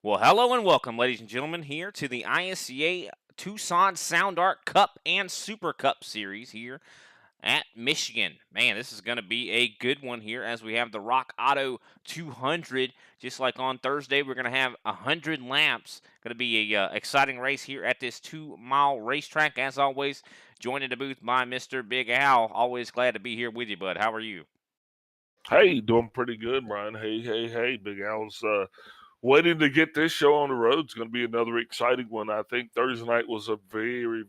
Well, hello and welcome, ladies and gentlemen, here to the ISCA Tucson Sound Art Cup and Super Cup series here at Michigan. Man, this is going to be a good one here as we have the Rock Auto 200. Just like on Thursday, we're going to have 100 laps. Going to be a exciting race here at this 2-mile racetrack. As always, joined in the booth by Mr. Big Al. Always glad to be here with you, bud. How are you? Hey, doing pretty good, Brian. Hey, Big Al's waiting to get this show on the road. It's going to be another exciting one. I think Thursday night was a very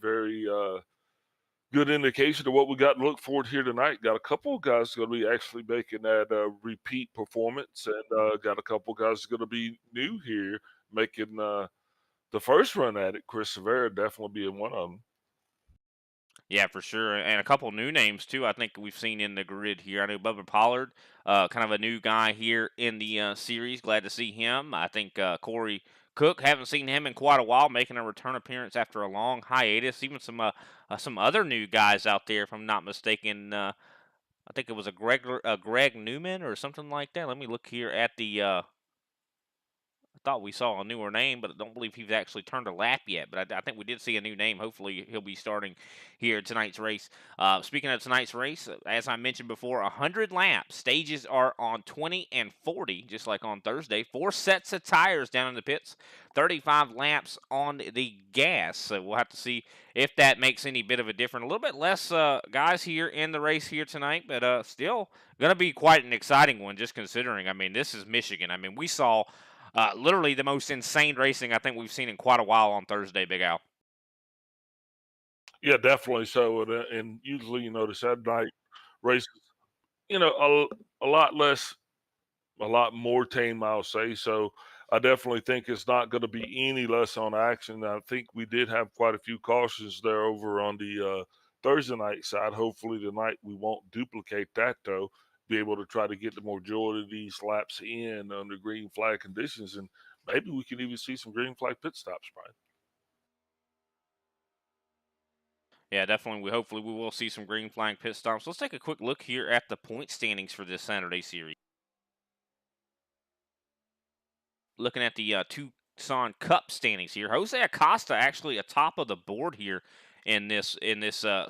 good indication of what we got to look forward here tonight. Got a couple of guys going to be actually making that repeat performance, and got a couple of guys going to be new here making the first run at it. Chris Severa definitely being one of them. Yeah, for sure, and a couple new names too. I think we've seen in the grid here. I know Bubba Pollard, kind of a new guy here in the series. Glad to see him. I think Corey Cook, haven't seen him in quite a while, making a return appearance after a long hiatus. Even some other new guys out there, if I'm not mistaken. I think it was Greg Newman or something like that. Let me look here at the I thought we saw a newer name, but I don't believe he's actually turned a lap yet. But I think we did see a new name. Hopefully, he'll be starting here at tonight's race. Speaking of tonight's race, as I mentioned before, 100 laps. Stages are on 20 and 40, just like on Thursday. 4 sets of tires down in the pits, 35 laps on the gas. So we'll have to see if that makes any bit of a difference. A little bit less guys here in the race here tonight, but still going to be quite an exciting one, just considering. I mean, this is Michigan. I mean, we saw literally the most insane racing I think we've seen in quite a while on Thursday, Big Al. Yeah, definitely so. And usually, the Saturday night races, a lot less, a lot more tame, I'll say. So I definitely think it's not going to be any less on action. I think we did have quite a few cautions there over on the Thursday night side. Hopefully tonight we won't duplicate that though. Be able to try to get the majority of these laps in under green flag conditions, and maybe we can even see some green flag pit stops, Brian. Yeah, definitely. Hopefully we will see some green flag pit stops. Let's take a quick look here at the point standings for this Saturday series. Looking at the Tucson Cup standings here, Jose Acosta actually atop of the board here in this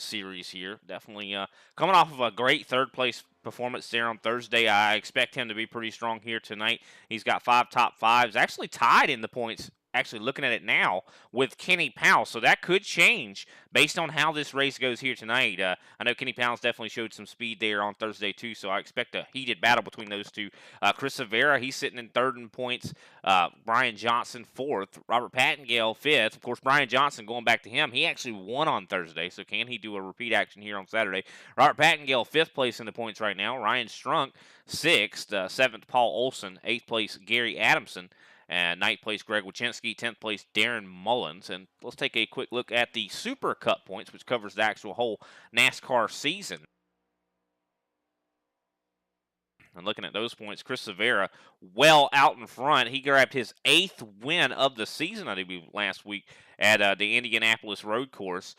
series here. Definitely coming off of a great third place performance there on Thursday. I expect him to be pretty strong here tonight. He's got 5 top fives, actually tied in the points. Actually, looking at it now with Kenny Powell, so that could change based on how this race goes here tonight. I know Kenny Powell's definitely showed some speed there on Thursday too, so I expect a heated battle between those two. Chris Severa, he's sitting in third in points. Brian Johnson fourth. Robert Pattengale fifth. Of course, Brian Johnson, going back to him, he actually won on Thursday, so can he do a repeat action here on Saturday? Robert Pattengale fifth place in the points right now. Ryan Strunk sixth. Seventh, Paul Olson. Eighth place, Gary Adamson. And ninth place, Greg Wychinski. 10th place, Darren Mullins. And let's take a quick look at the Super Cup points, which covers the actual whole NASCAR season. And looking at those points, Chris Severa well out in front. He grabbed his 8th win of the season, I believe, last week at the Indianapolis Road Course.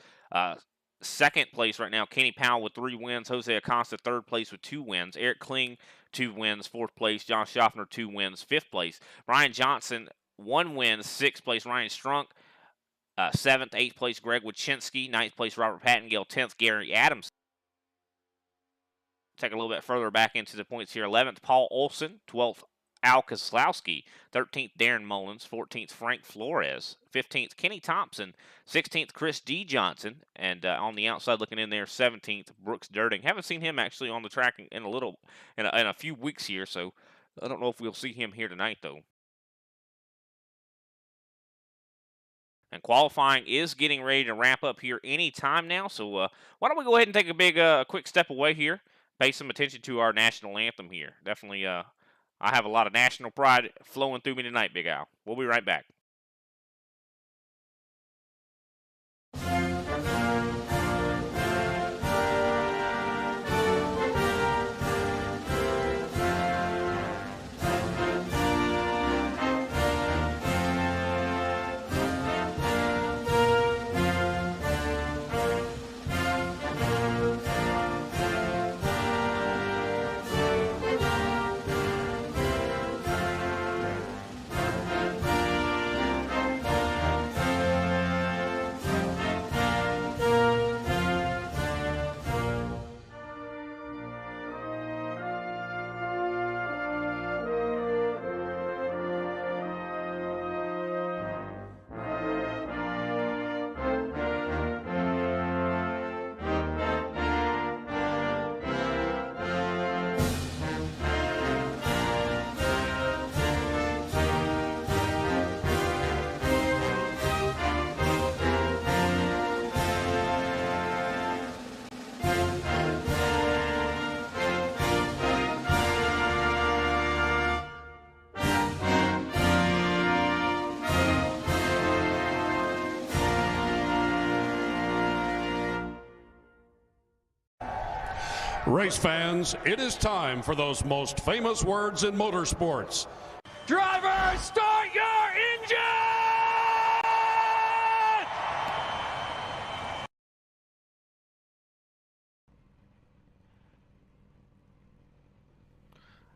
Second place right now, Kenny Powell with 3 wins. Jose Acosta, third place with 2 wins. Eric Kling, 2 wins. Fourth place, John Schaffner, 2 wins. Fifth place, Ryan Johnson, 1 win. Sixth place, Ryan Strunk. Seventh, eighth place, Greg Wychinski. Ninth place, Robert Pattengale. 10th, Gary Adams. Take a little bit further back into the points here. 11th, Paul Olson. 12th, Al Kozlowski. 13th, Darren Mullins. 14th, Frank Flores. 15th, Kenny Thompson. 16th, Chris D. Johnson. And on the outside looking in there, 17th, Brooks Dirting. Haven't seen him actually on the track in a few weeks here, so I don't know if we'll see him here tonight, though. And qualifying is getting ready to wrap up here any time now, so why don't we go ahead and take a quick step away here, pay some attention to our national anthem here. Definitely, I have a lot of national pride flowing through me tonight, Big Al. We'll be right back. Race fans, it is time for those most famous words in motorsports. Driver, start your engine!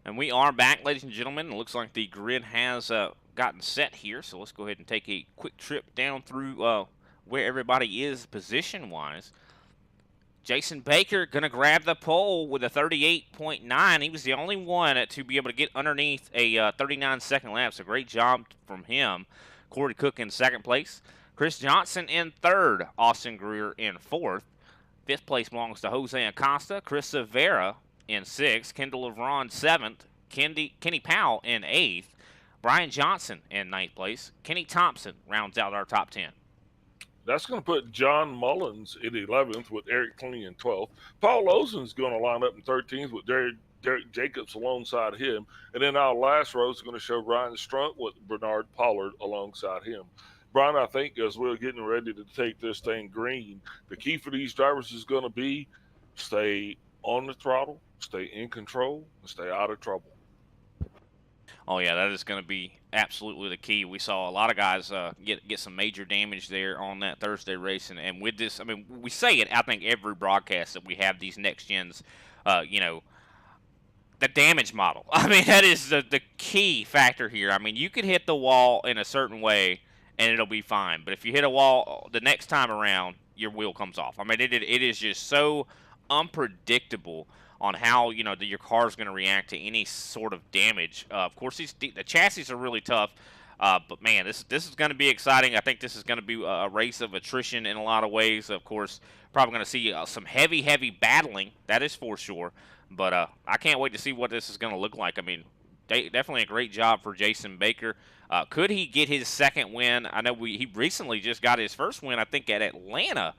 And we are back, ladies and gentlemen. It looks like the grid has gotten set here, so let's go ahead and take a quick trip down through where everybody is position-wise. Jason Baker going to grab the pole with a 38.9. He was the only one to be able to get underneath a 39-second lap, so great job from him. Corey Cook in second place. Chris Johnson in third. Austin Greer in fourth. Fifth place belongs to Jose Acosta. Chris Severa in sixth. Kendall Levron seventh. Kenny Powell in eighth. Brian Johnson in ninth place. Kenny Thompson rounds out our top 10. That's going to put John Mullins in 11th with Eric Clean in 12th. Paul Ozen's going to line up in 13th with Derek Jacobs alongside him. And then our last row is going to show Ryan Strunt with Bernard Pollard alongside him. Brian, I think as we're getting ready to take this thing green, the key for these drivers is going to be stay on the throttle, stay in control, and stay out of trouble. Oh yeah, that is going to be absolutely the key. We saw a lot of guys get some major damage there on that Thursday race, and with this, I mean, we say it. I think every broadcast that we have these next gens, you know, the damage model. I mean, that is the key factor here. I mean, you could hit the wall in a certain way and it'll be fine, but if you hit a wall the next time around, your wheel comes off. I mean, it is just so unpredictable on how your car is going to react to any sort of damage. Of course, the chassis are really tough, but man, this is going to be exciting. I think this is going to be a race of attrition in a lot of ways. Of course, probably going to see some heavy battling. That is for sure. But I can't wait to see what this is going to look like. I mean, definitely a great job for Jason Baker. Could he get his second win? I know he recently just got his first win, I think, at Atlanta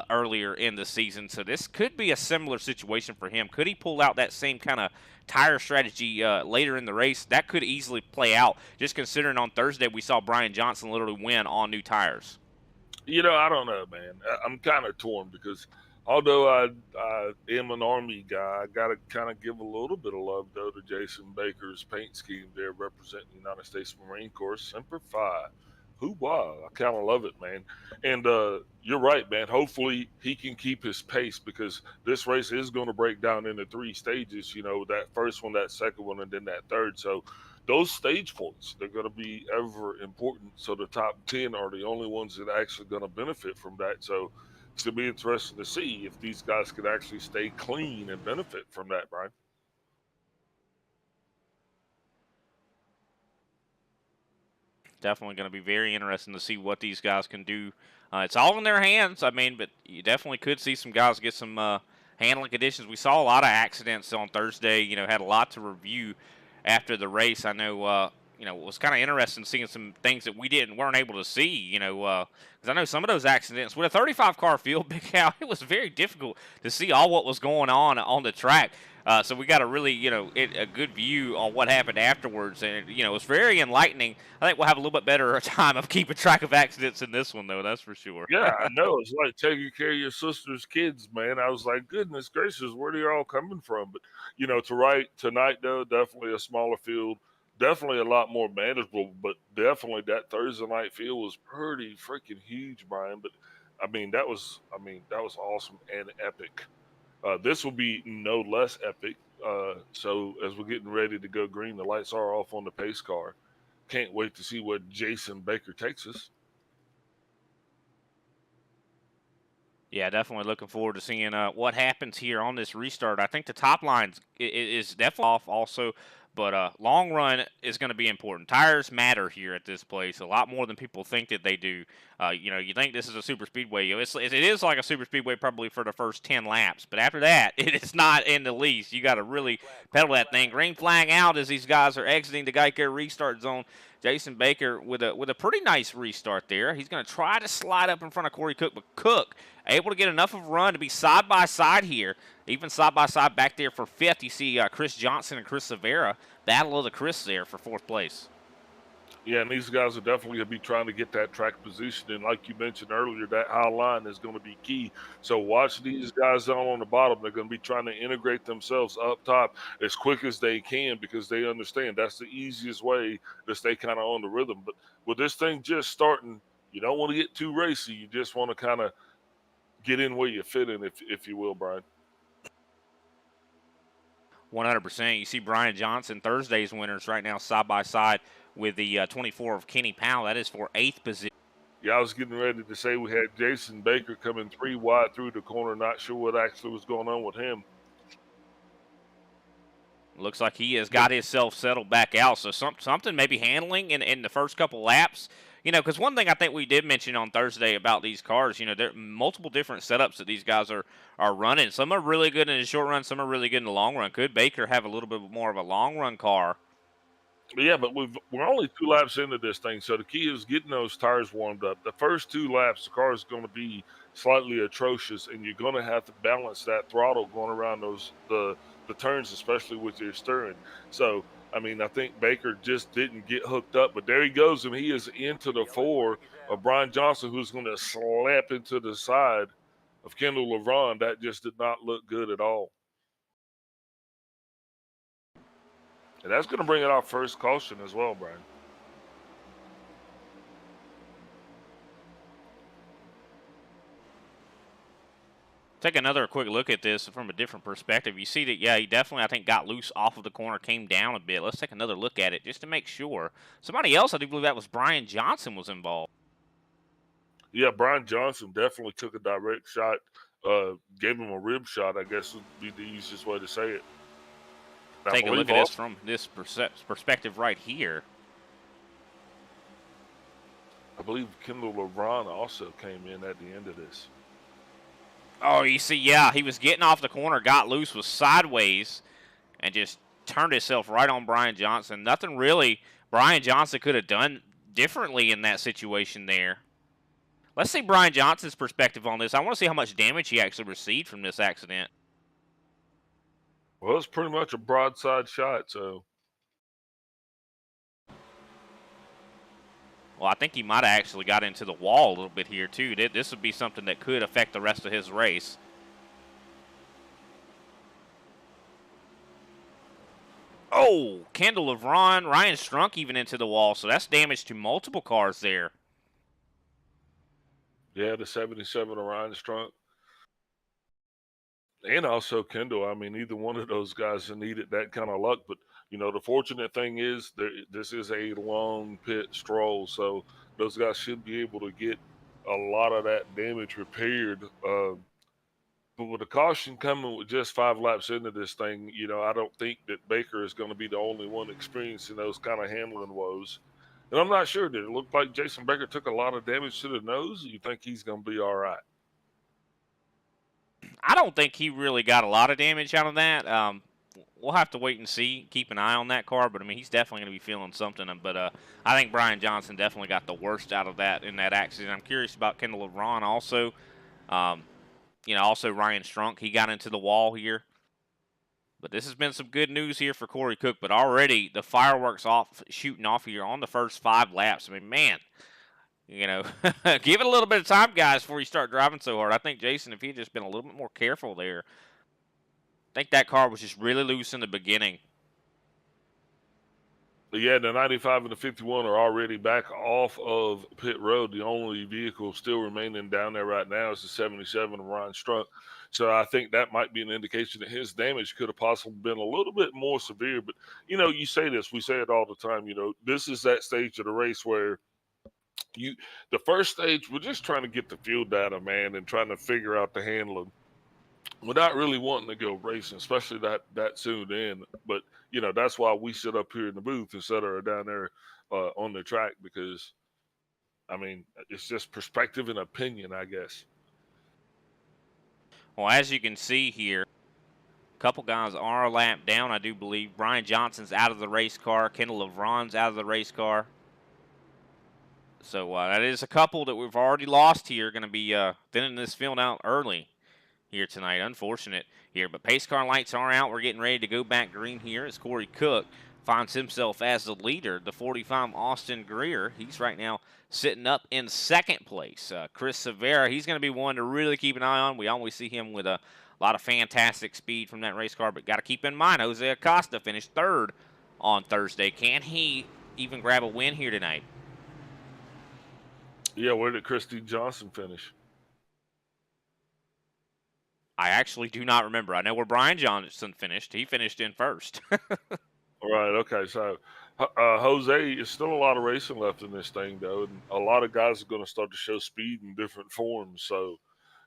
earlier in the season. So this could be a similar situation for him. Could he pull out that same kind of tire strategy later in the race? That could easily play out, just considering on Thursday we saw Brian Johnson literally win on new tires. I don't know, man. I'm kind of torn because although I am an Army guy, I got to kind of give a little bit of love, though, to Jason Baker's paint scheme there representing the United States Marine Corps. Semper Fi. Hoorah. I kind of love it, man. And you're right, man. Hopefully he can keep his pace because this race is going to break down into 3 stages, that first one, that second one, and then that third. So those stage points, they're going to be ever important. So the top 10 are the only ones that are actually going to benefit from that. So it's going to be interesting to see if these guys can actually stay clean and benefit from that, Brian. Definitely going to be very interesting to see what these guys can do. It's all in their hands, I mean, but you definitely could see some guys get some handling conditions. We saw a lot of accidents on Thursday, had a lot to review after the race. I know, it was kind of interesting seeing some things that we weren't able to see, because I know some of those accidents with a 35 car field, Big Al, it was very difficult to see all what was going on the track. So we got a really, a good view on what happened afterwards, and it was very enlightening. I think we'll have a little bit better time of keeping track of accidents in this one, though. That's for sure. Yeah, I know. It's like taking care of your sister's kids, man. I was like, goodness gracious, where are they all coming from? But tonight though, definitely a smaller field, definitely a lot more manageable. But definitely that Thursday night field was pretty freaking huge, Brian. But that was awesome and epic. This will be no less epic. So as we're getting ready to go green, the lights are off on the pace car. Can't wait to see what Jason Baker takes us. Yeah, definitely looking forward to seeing what happens here on this restart. I think the top line is definitely off also, but long run is going to be important. Tires matter here at this place a lot more than people think that they do. You think this is a super speedway. It is like a super speedway probably for the first 10 laps, but after that, it is not in the least. You got to really pedal that thing. Green flag out as these guys are exiting the Geico restart zone. Jason Baker with a pretty nice restart there. He's going to try to slide up in front of Corey Cook, but Cook able to get enough of a run to be side by side here. Even side by side back there for fifth. You see Chris Johnson and Chris Severa battle of the Chris there for fourth place. Yeah, and these guys are definitely going to be trying to get that track position. And like you mentioned earlier, that high line is going to be key. So watch these guys down on the bottom. They're going to be trying to integrate themselves up top as quick as they can because they understand that's the easiest way to stay kind of on the rhythm. But with this thing just starting, you don't want to get too racy. You just want to kind of get in where you fit in, if you will, Brian. 100%. You see Brian Johnson, Thursday's winners right now side by side with the 24 of Kenny Powell. That is for 8th position. Yeah, I was getting ready to say we had Jason Baker coming 3 wide through the corner. Not sure what actually was going on with him. Looks like he has got himself settled back out. So something maybe handling in the first couple laps. You know, because one thing I think we did mention on Thursday about these cars, you know, there are multiple different setups that these guys are running. Some are really good in the short run. Some are really good in the long run. Could Baker have a little bit more of a long run car? Yeah, but we're only 2 laps into this thing, so the key is getting those tires warmed up. The first 2 laps, the car is going to be slightly atrocious, and you're going to have to balance that throttle going around the turns, especially with your steering. So, I mean, I think Baker just didn't get hooked up, but there he goes, and he is into the 4 of Brian Johnson, who's going to slap into the side of Kendall LeBron. That just did not look good at all. And that's going to bring it our first caution as well, Brian. Take another quick look at this from a different perspective. You see that, yeah, he definitely, I think, got loose off of the corner, came down a bit. Let's take another look at it just to make sure. Somebody else, I do believe that was Brian Johnson, was involved. Yeah, Brian Johnson definitely took a direct shot, gave him a rib shot, I guess would be the easiest way to say it. Take a look at this from this perspective right here. I believe Kendall LeBron also came in at the end of this. Oh, you see, yeah, he was getting off the corner, got loose, was sideways, and just turned himself right on Brian Johnson. Nothing really Brian Johnson could have done differently in that situation there. Let's see Brian Johnson's perspective on this. I want to see how much damage he actually received from this accident. Well, it's pretty much a broadside shot, so. Well, I think he might have actually got into the wall a little bit here, too. This would be something that could affect the rest of his race. Oh, Kendall LeBron, Ryan Strunk even into the wall, so that's damage to multiple cars there. Yeah, the 77 of Ryan Strunk. And also Kendall. I mean, either one of those guys needed that kind of luck. But, you know, the fortunate thing is this is a long pit stroll. So those guys should be able to get a lot of that damage repaired. But with the caution coming with just 5 laps into this thing, you know, I don't think that Baker is going to be the only one experiencing those kind of handling woes. And I'm not sure. Did it look like Jason Baker took a lot of damage to the nose? You think he's going to be all right? I don't think he really got a lot of damage out of that. We'll have to wait and see. Keep an eye on that car, but I mean, he's definitely going to be feeling something. But I think Brian Johnson definitely got the worst out of that in that accident. I'm curious about Kendall LeBron also. You know, also Ryan Strunk, he got into the wall here. But this has been some good news here for Corey Cook. But already the fireworks shooting off here on the first 5 laps. I mean, man. You know, give it a little bit of time, guys, before you start driving so hard. I think, Jason, if he had just been a little bit more careful there, I think that car was just really loose in the beginning. But yeah, the 95 and the 51 are already back off of pit road. The only vehicle still remaining down there right now is the 77 of Ryan Strunk. So I think that might be an indication that his damage could have possibly been a little bit more severe. But, you know, you say this, we say it all the time, you know, this is that stage of the race where the first stage, we're just trying to get the fuel data, man, and trying to figure out the handling. We're not really wanting to go racing, especially that soon in. But you know, that's why we sit up here in the booth instead of down there on the track, because I mean, it's just perspective and opinion, I guess. Well, as you can see here, a couple guys are a lap down, I do believe. Brian Johnson's out of the race car. Kendall LeBron's out of the race car. So that is a couple that we've already lost here. Going to be thinning this field out early here tonight. Unfortunate here, but pace car lights are out. We're getting ready to go back green here as Corey Cook finds himself as the leader. The 45 Austin Greer, he's right now sitting up in second place. Chris Severa, he's going to be one to really keep an eye on. We always see him with a lot of fantastic speed from that race car, but got to keep in mind, Jose Acosta finished third on Thursday. Can he even grab a win here tonight? Yeah, where did Christy Johnson finish? I actually do not remember. I know where Brian Johnson finished. He finished in first. All right, okay. So, Jose, is still a lot of racing left in this thing, though, and a lot of guys are going to start to show speed in different forms. So,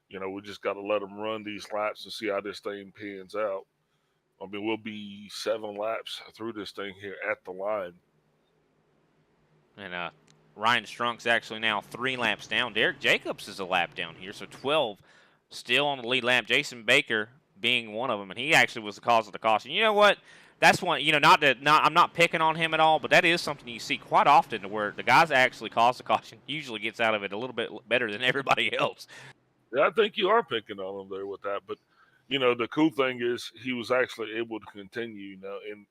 we just got to let them run these laps and see how this thing pans out. I mean, we'll be 7 laps through this thing here at the line. And Ryan Strunk's actually now 3 laps down. Derek Jacobs is a lap down here, so 12 still on the lead lap. Jason Baker being one of them, and he actually was the cause of the caution. You know what? That's one. I'm not picking on him at all, but that is something you see quite often, to where the guys that actually cause the caution usually gets out of it a little bit better than everybody else. Yeah, I think you are picking on him there with that, but the cool thing is he was actually able to continue.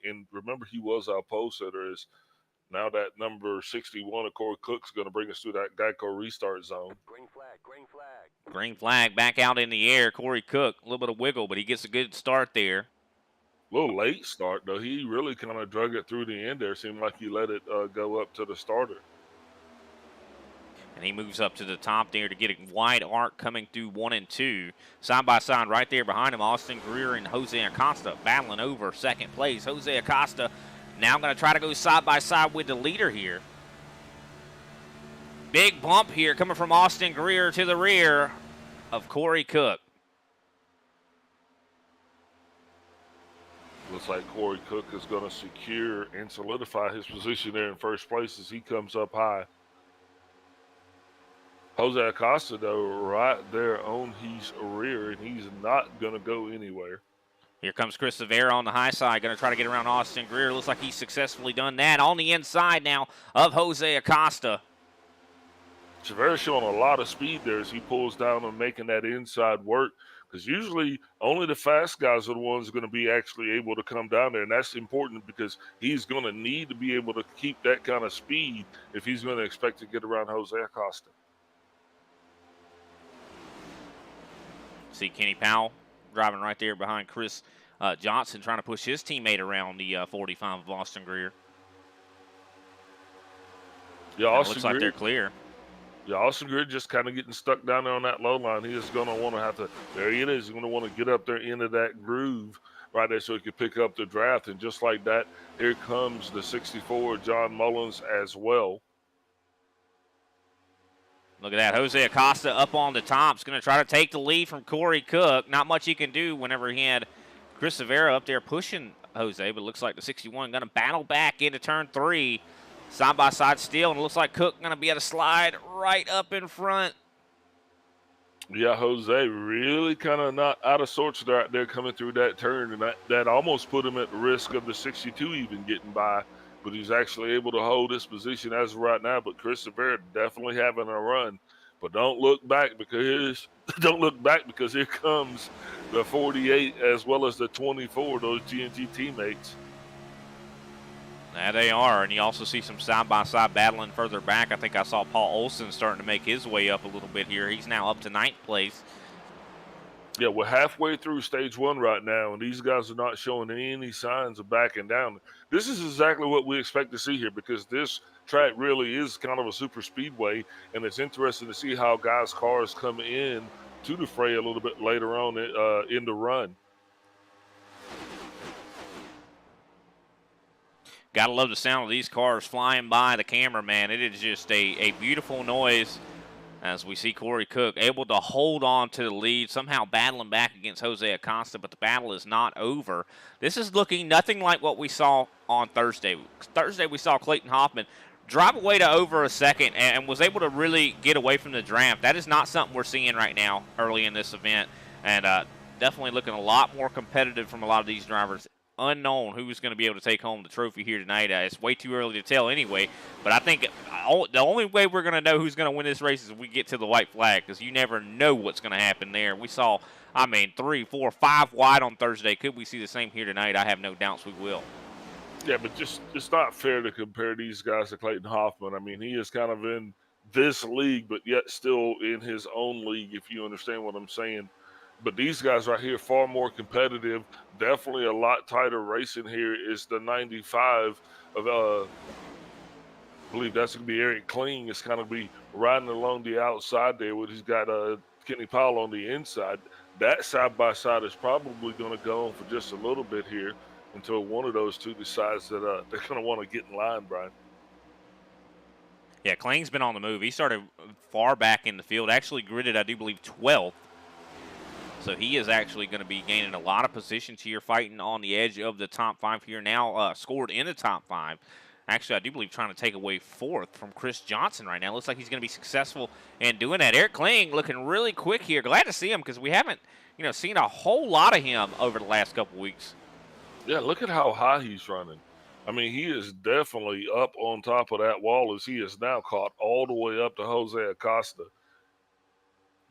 And remember, he was our pole sitter. Is now that number 61 of Corey Cook's going to bring us through that Geico restart zone. Green flag, green flag. Green flag back out in the air. Corey Cook, a little bit of wiggle, but he gets a good start there. A little late start, though. He really kind of drug it through the end there. Seemed like he let it go up to the starter. And he moves up to the top there to get a wide arc coming through 1 and 2. Side by side right there behind him, Austin Greer and Jose Acosta battling over second place. Jose Acosta now going to try to go side by side with the leader here. Big bump here coming from Austin Greer to the rear of Corey Cook. Looks like Corey Cook is going to secure and solidify his position there in first place as he comes up high. Jose Acosta, though, right there on his rear, and he's not going to go anywhere. Here comes Chris Severa on the high side, going to try to get around Austin Greer. Looks like he's successfully done that on the inside now of Jose Acosta. Severa showing a lot of speed there as he pulls down and making that inside work, because usually only the fast guys are the ones going to be actually able to come down there, and that's important because he's going to need to be able to keep that kind of speed if he's going to expect to get around Jose Acosta. See Kenny Powell driving right there behind Chris Johnson, trying to push his teammate around the 45 of Austin Greer. Yeah, Austin looks like Greer, they're clear. Yeah, Austin Greer just kind of getting stuck down there on that low line. He is going to want to have to, there he is, he's going to want to get up there into that groove right there so he can pick up the draft. And just like that, here comes the 64, John Mullins, as well. Look at that. Jose Acosta up on the top. Is going to try to take the lead from Corey Cook. Not much he can do whenever he had Chris Severa up there pushing Jose, but it looks like the 61 going to battle back into turn 3. Side by side still, and it looks like Cook going to be able to slide right up in front. Yeah, Jose really kind of not out of sorts right there coming through that turn, and that almost put him at the risk of the 62 even getting by. But he's actually able to hold his position as of right now. But Chris Severa definitely having a run. But don't look back because here comes the 48 as well as the 24, those GNT teammates. There they are, and you also see some side-by-side battling further back. I think I saw Paul Olson starting to make his way up a little bit here. He's now up to 9th place. Yeah, we're halfway through stage 1 right now, and these guys are not showing any signs of backing down. This is exactly what we expect to see here because this track really is kind of a super speedway, and it's interesting to see how guys' cars come in to the fray a little bit later on in the run. Gotta love the sound of these cars flying by the camera, man. It is just a beautiful noise as we see Corey Cook able to hold on to the lead, somehow battling back against Jose Acosta, but the battle is not over. This is looking nothing like what we saw on Thursday. Thursday we saw Clayton Hoffman drive away to over a second and was able to really get away from the draft. That is not something we're seeing right now early in this event, and definitely looking a lot more competitive from a lot of these drivers. Unknown who's going to be able to take home the trophy here tonight. It's way too early to tell anyway, but I think the only way we're going to know who's going to win this race is if we get to the white flag, because you never know what's going to happen there. We saw I mean, 3, 4, 5 wide on Thursday. Could we see the same here tonight? I have no doubts we will. Yeah, but just it's not fair to compare these guys to Clayton Hoffman. I mean, he is kind of in this league, but yet still in his own league, if you understand what I'm saying. But these guys right here, far more competitive. Definitely a lot tighter racing here. Is the 95 of I believe that's going to be Eric Kling. It's kind of be riding along the outside there, where he's got Kenny Powell on the inside. That side by side is probably going to go on for just a little bit here until one of those two decides that they're going to want to get in line, Brian. Yeah, Kling's been on the move. He started far back in the field, actually gridded, I do believe, 12th. So he is actually going to be gaining a lot of positions here, fighting on the edge of the top 5 here now, scored in the top 5. Actually, I do believe trying to take away 4th from Chris Johnson right now. Looks like he's going to be successful in doing that. Eric Kling looking really quick here. Glad to see him because we haven't, seen a whole lot of him over the last couple weeks. Yeah, look at how high he's running. I mean, he is definitely up on top of that wall as he is now caught all the way up to Jose Acosta.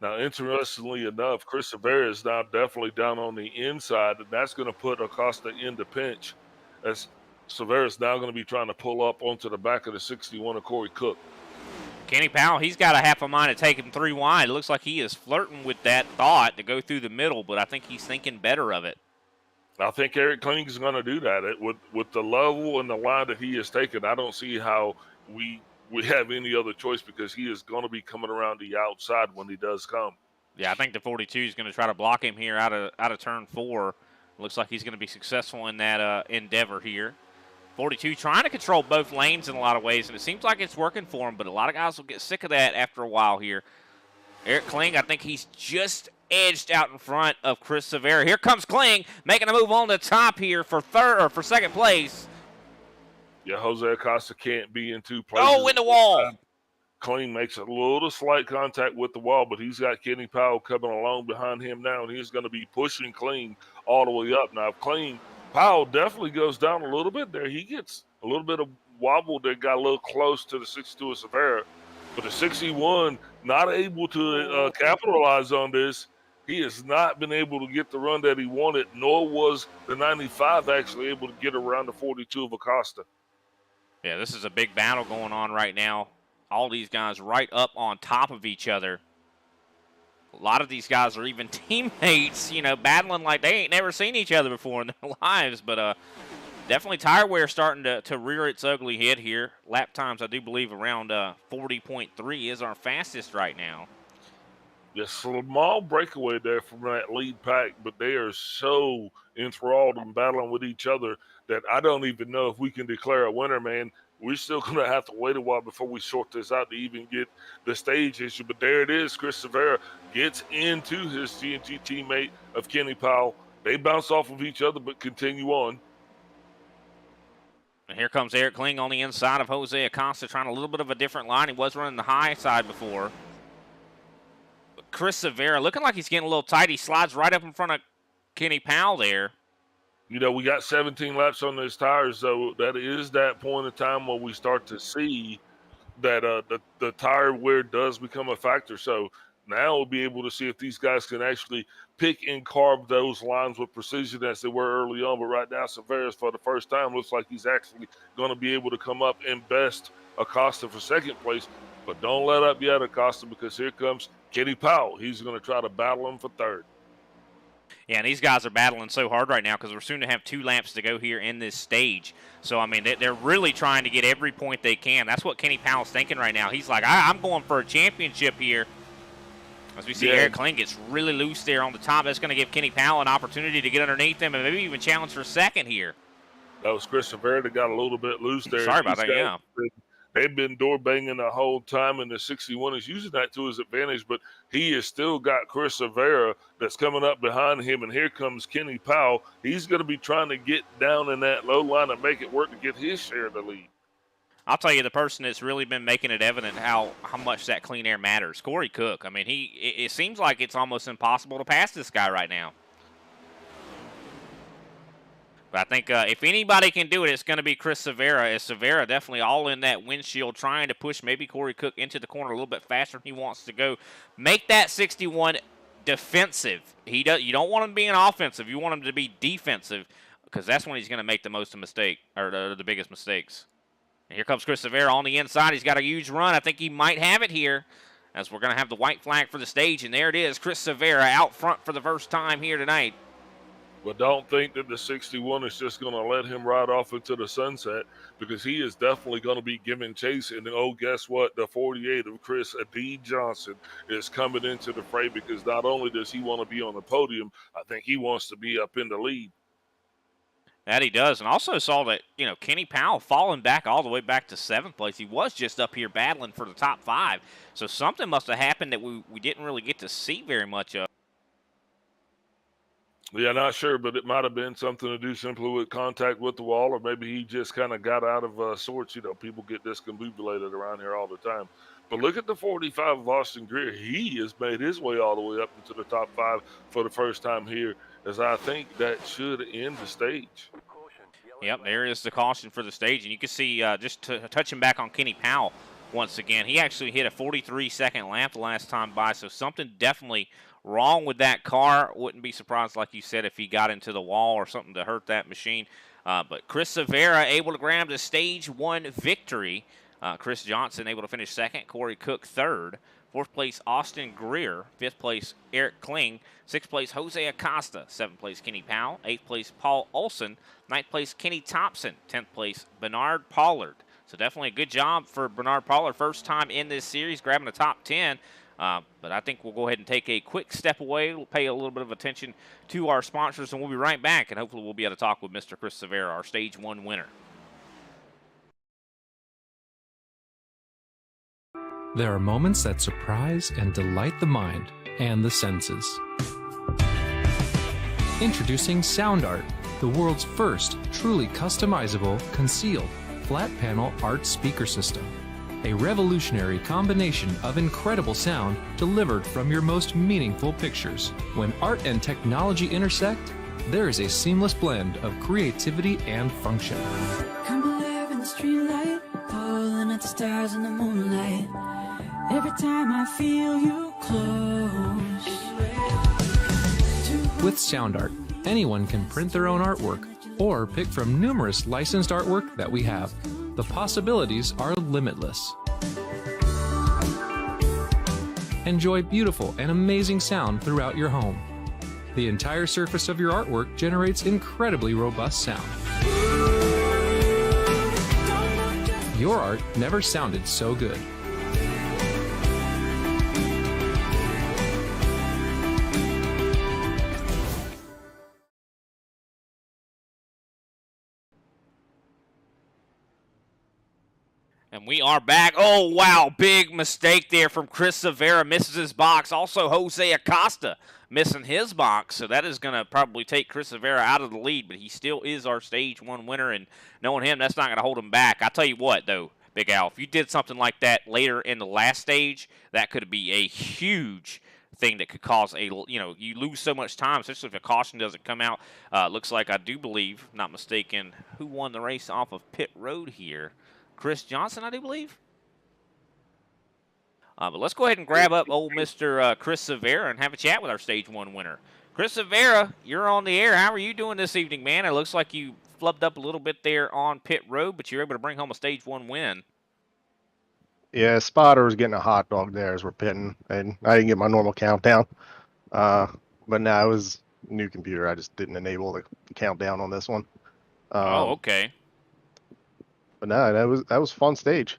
Now, interestingly enough, Chris Severa is now definitely down on the inside, and that's going to put Acosta into pinch as Severa is now going to be trying to pull up onto the back of the 61 of Corey Cook. Kenny Powell, he's got a half a mind to take him 3 wide. It looks like he is flirting with that thought to go through the middle, but I think he's thinking better of it. I think Eric Kling is going to do that. With the level and the line that he has taken, I don't see how we have any other choice because he is going to be coming around the outside when he does come. Yeah, I think the 42 is going to try to block him here out of turn 4. Looks like he's going to be successful in that endeavor here. 42 trying to control both lanes in a lot of ways, and it seems like it's working for him, but a lot of guys will get sick of that after a while here. Eric Kling, I think he's just edged out in front of Chris Severa. Here comes Kling, making a move on the top here for second place. Yeah, Jose Acosta can't be in two places. Oh, in the wall. Kling makes a little slight contact with the wall, but he's got Kenny Powell coming along behind him now, and he's going to be pushing Kling all the way up. Now, if Powell definitely goes down a little bit there, he gets a little bit of wobble that got a little close to the 62 of Severa. But the 61 not able to capitalize on this. He has not been able to get the run that he wanted, nor was the 95 actually able to get around the 42 of Acosta. Yeah, this is a big battle going on right now. All these guys right up on top of each other. A lot of these guys are even teammates, battling like they ain't never seen each other before in their lives. But definitely tire wear starting to rear its ugly head here. Lap times, I do believe, around 40.3 is our fastest right now. Yes, small breakaway there from that lead pack, but they are so enthralled and battling with each other that I don't even know if we can declare a winner, man. We're still going to have to wait a while before we sort this out to even get the stage issue. But there it is. Chris Severa gets into his TNT teammate of Kenny Powell. They bounce off of each other but continue on. And here comes Eric Kling on the inside of Jose Acosta, trying a little bit of a different line. He was running the high side before. But Chris Severa looking like he's getting a little tight. He slides right up in front of Kenny Powell there. We got 17 laps on those tires, so that is that point in time where we start to see that the tire wear does become a factor. So now we'll be able to see if these guys can actually pick and carve those lines with precision as they were early on. But right now, Severus, for the first time, looks like he's actually going to be able to come up and best Acosta for second place. But don't let up yet, Acosta, because here comes Kenny Powell. He's going to try to battle him for third. Yeah, and these guys are battling so hard right now because we're soon to have 2 laps to go here in this stage. So, I mean, they're really trying to get every point they can. That's what Kenny Powell's thinking right now. He's like, I'm going for a championship here. As we see, Eric Kling gets really loose there on the top. That's going to give Kenny Powell an opportunity to get underneath him and maybe even challenge for second here. That was Chris Severa that got a little bit loose there. Sorry about that, yeah. They've been door banging the whole time, and the 61 is using that to his advantage, but he has still got Chris Severa that's coming up behind him, and here comes Kenny Powell. He's going to be trying to get down in that low line and make it work to get his share of the lead. I'll tell you, the person that's really been making it evident how much that clean air matters, Corey Cook. I mean, it seems like it's almost impossible to pass this guy right now. But I think if anybody can do it, it's going to be Chris Severa. As Severa definitely all in that windshield, trying to push maybe Corey Cook into the corner a little bit faster than he wants to go. Make that 61 defensive. You don't want him being offensive. You want him to be defensive because that's when he's going to make the most mistake or the biggest mistakes. And here comes Chris Severa on the inside. He's got a huge run. I think he might have it here as we're going to have the white flag for the stage. And there it is, Chris Severa out front for the first time here tonight. But don't think that the 61 is just going to let him ride off into the sunset, because he is definitely going to be giving chase. And guess what? The 48 of Chris D. Johnson is coming into the fray, because not only does he want to be on the podium, I think he wants to be up in the lead. That he does. And also saw that, Kenny Powell falling back all the way back to 7th place. He was just up here battling for the top 5. So something must have happened that we didn't really get to see very much of. Yeah, not sure, but it might have been something to do simply with contact with the wall, or maybe he just kind of got out of sorts. People get discombobulated around here all the time. But look at the 45 of Austin Greer. He has made his way all the way up into the top 5 for the first time here, as I think that should end the stage. Yep, there is the caution for the stage. And you can see, just touching back on Kenny Powell once again, he actually hit a 43-second lap the last time by, so something definitely wrong with that car. Wouldn't be surprised, like you said, if he got into the wall or something to hurt that machine. But Chris Severa able to grab the stage 1 victory. Chris Johnson able to finish 2nd. Corey Cook 3rd. 4th place, Austin Greer. 5th place, Eric Kling. 6th place, Jose Acosta. 7th place, Kenny Powell. 8th place, Paul Olson. 9th place, Kenny Thompson. 10th place, Bernard Pollard. So definitely a good job for Bernard Pollard. First time in this series, grabbing the top 10. But I think we'll go ahead and take a quick step away. We'll pay a little bit of attention to our sponsors, and we'll be right back. And hopefully we'll be able to talk with Mr. Chris Severa, our Stage 1 winner. There are moments that surprise and delight the mind and the senses. Introducing Sound Art, the world's first truly customizable, concealed, flat panel art speaker system. A revolutionary combination of incredible sound delivered from your most meaningful pictures. When art and technology intersect, there is a seamless blend of creativity and function. Come alive in the streetlight, pulling at the stars in the moonlight. Every time I feel you close. With Sound Art, anyone can print their own artwork or pick from numerous licensed artwork that we have. The possibilities are limitless. Enjoy beautiful and amazing sound throughout your home. The entire surface of your artwork generates incredibly robust sound. Your art never sounded so good. And we are back. Oh, wow. Big mistake there from Chris Severa. Misses his box. Also, Jose Acosta missing his box. So that is going to probably take Chris Severa out of the lead. But he still is our Stage 1 winner. And knowing him, that's not going to hold him back. I tell you what, though, Big Al, if you did something like that later in the last stage, that could be a huge thing that could cause you lose so much time, especially if a caution doesn't come out. Looks like, I do believe, not mistaken, who won the race off of pit road here? Chris Johnson, I do believe. But let's go ahead and grab up old Mr. Chris Severa and have a chat with our Stage 1 winner. Chris Severa, you're on the air. How are you doing this evening, man? It looks like you flubbed up a little bit there on pit road, but you're able to bring home a Stage 1 win. Yeah, Spotter was getting a hot dog there as we're pitting, and I didn't get my normal countdown. But no, it was a new computer. I just didn't enable the countdown on this one. Oh, okay. But no, that was a fun stage.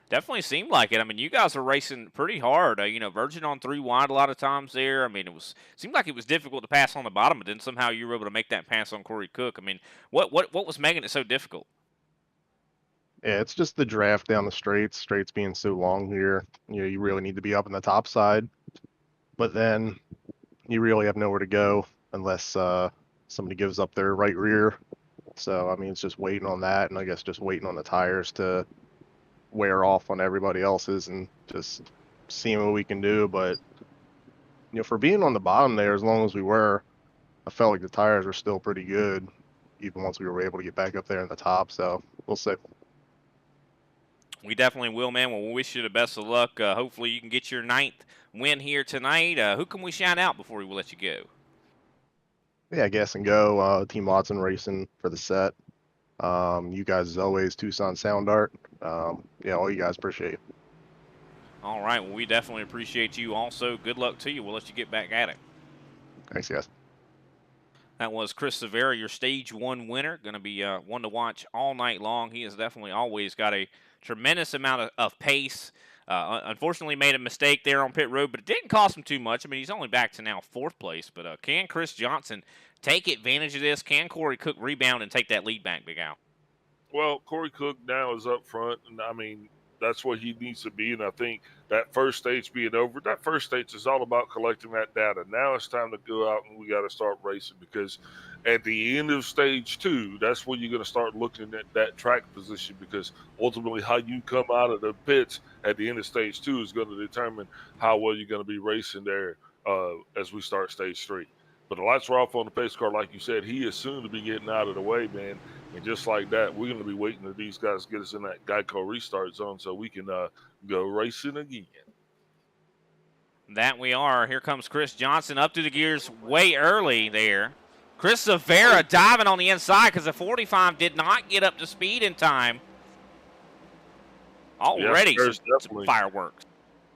Definitely seemed like it. I mean, you guys are racing pretty hard. Verging on 3 wide a lot of times there. I mean, seemed like it was difficult to pass on the bottom, but then somehow you were able to make that pass on Corey Cook. I mean, what was making it so difficult? Yeah, it's just the draft down the straights being so long here. You really need to be up in the top side, but then you really have nowhere to go unless somebody gives up their right rear. So, I mean, it's just waiting on that, and I guess just waiting on the tires to wear off on everybody else's and just seeing what we can do. But, for being on the bottom there, as long as we were, I felt like the tires were still pretty good, even once we were able to get back up there in the top. So, we'll see. We definitely will, man. Well, we wish you the best of luck. Hopefully you can get your 9th win here tonight. Who can we shout out before we will let you go? Yeah, Guess and Go, Team Watson Racing for the set. You guys, as always, Tucson Sound Art. Yeah, all you guys, appreciate it. All right, well, we definitely appreciate you also. Good luck to you. We'll let you get back at it. Thanks, guys. That was Chris Severa, your Stage 1 winner. Going to be one to watch all night long. He has definitely always got a tremendous amount of pace. Unfortunately, made a mistake there on pit road, but it didn't cost him too much. I mean, he's only back to now 4th place. But can Chris Johnson take advantage of this? Can Corey Cook rebound and take that lead back, Big Al? Well, Corey Cook now is up front, and I mean, that's what he needs to be. And I think that first stage being over, that first stage is all about collecting that data. Now it's time to go out and we got to start racing, because at the end of stage 2, that's when you're going to start looking at that track position, because ultimately how you come out of the pits at the end of stage 2 is going to determine how well you're going to be racing there as we start stage 3. But the lights are off on the pace car, like you said. He is soon to be getting out of the way, man. And just like that, we're going to be waiting for these guys to get us in that Geico restart zone so we can go racing again. That we are. Here comes Chris Johnson up to the gears way early there. Chris Severa diving on the inside because the 45 did not get up to speed in time. Already some fireworks.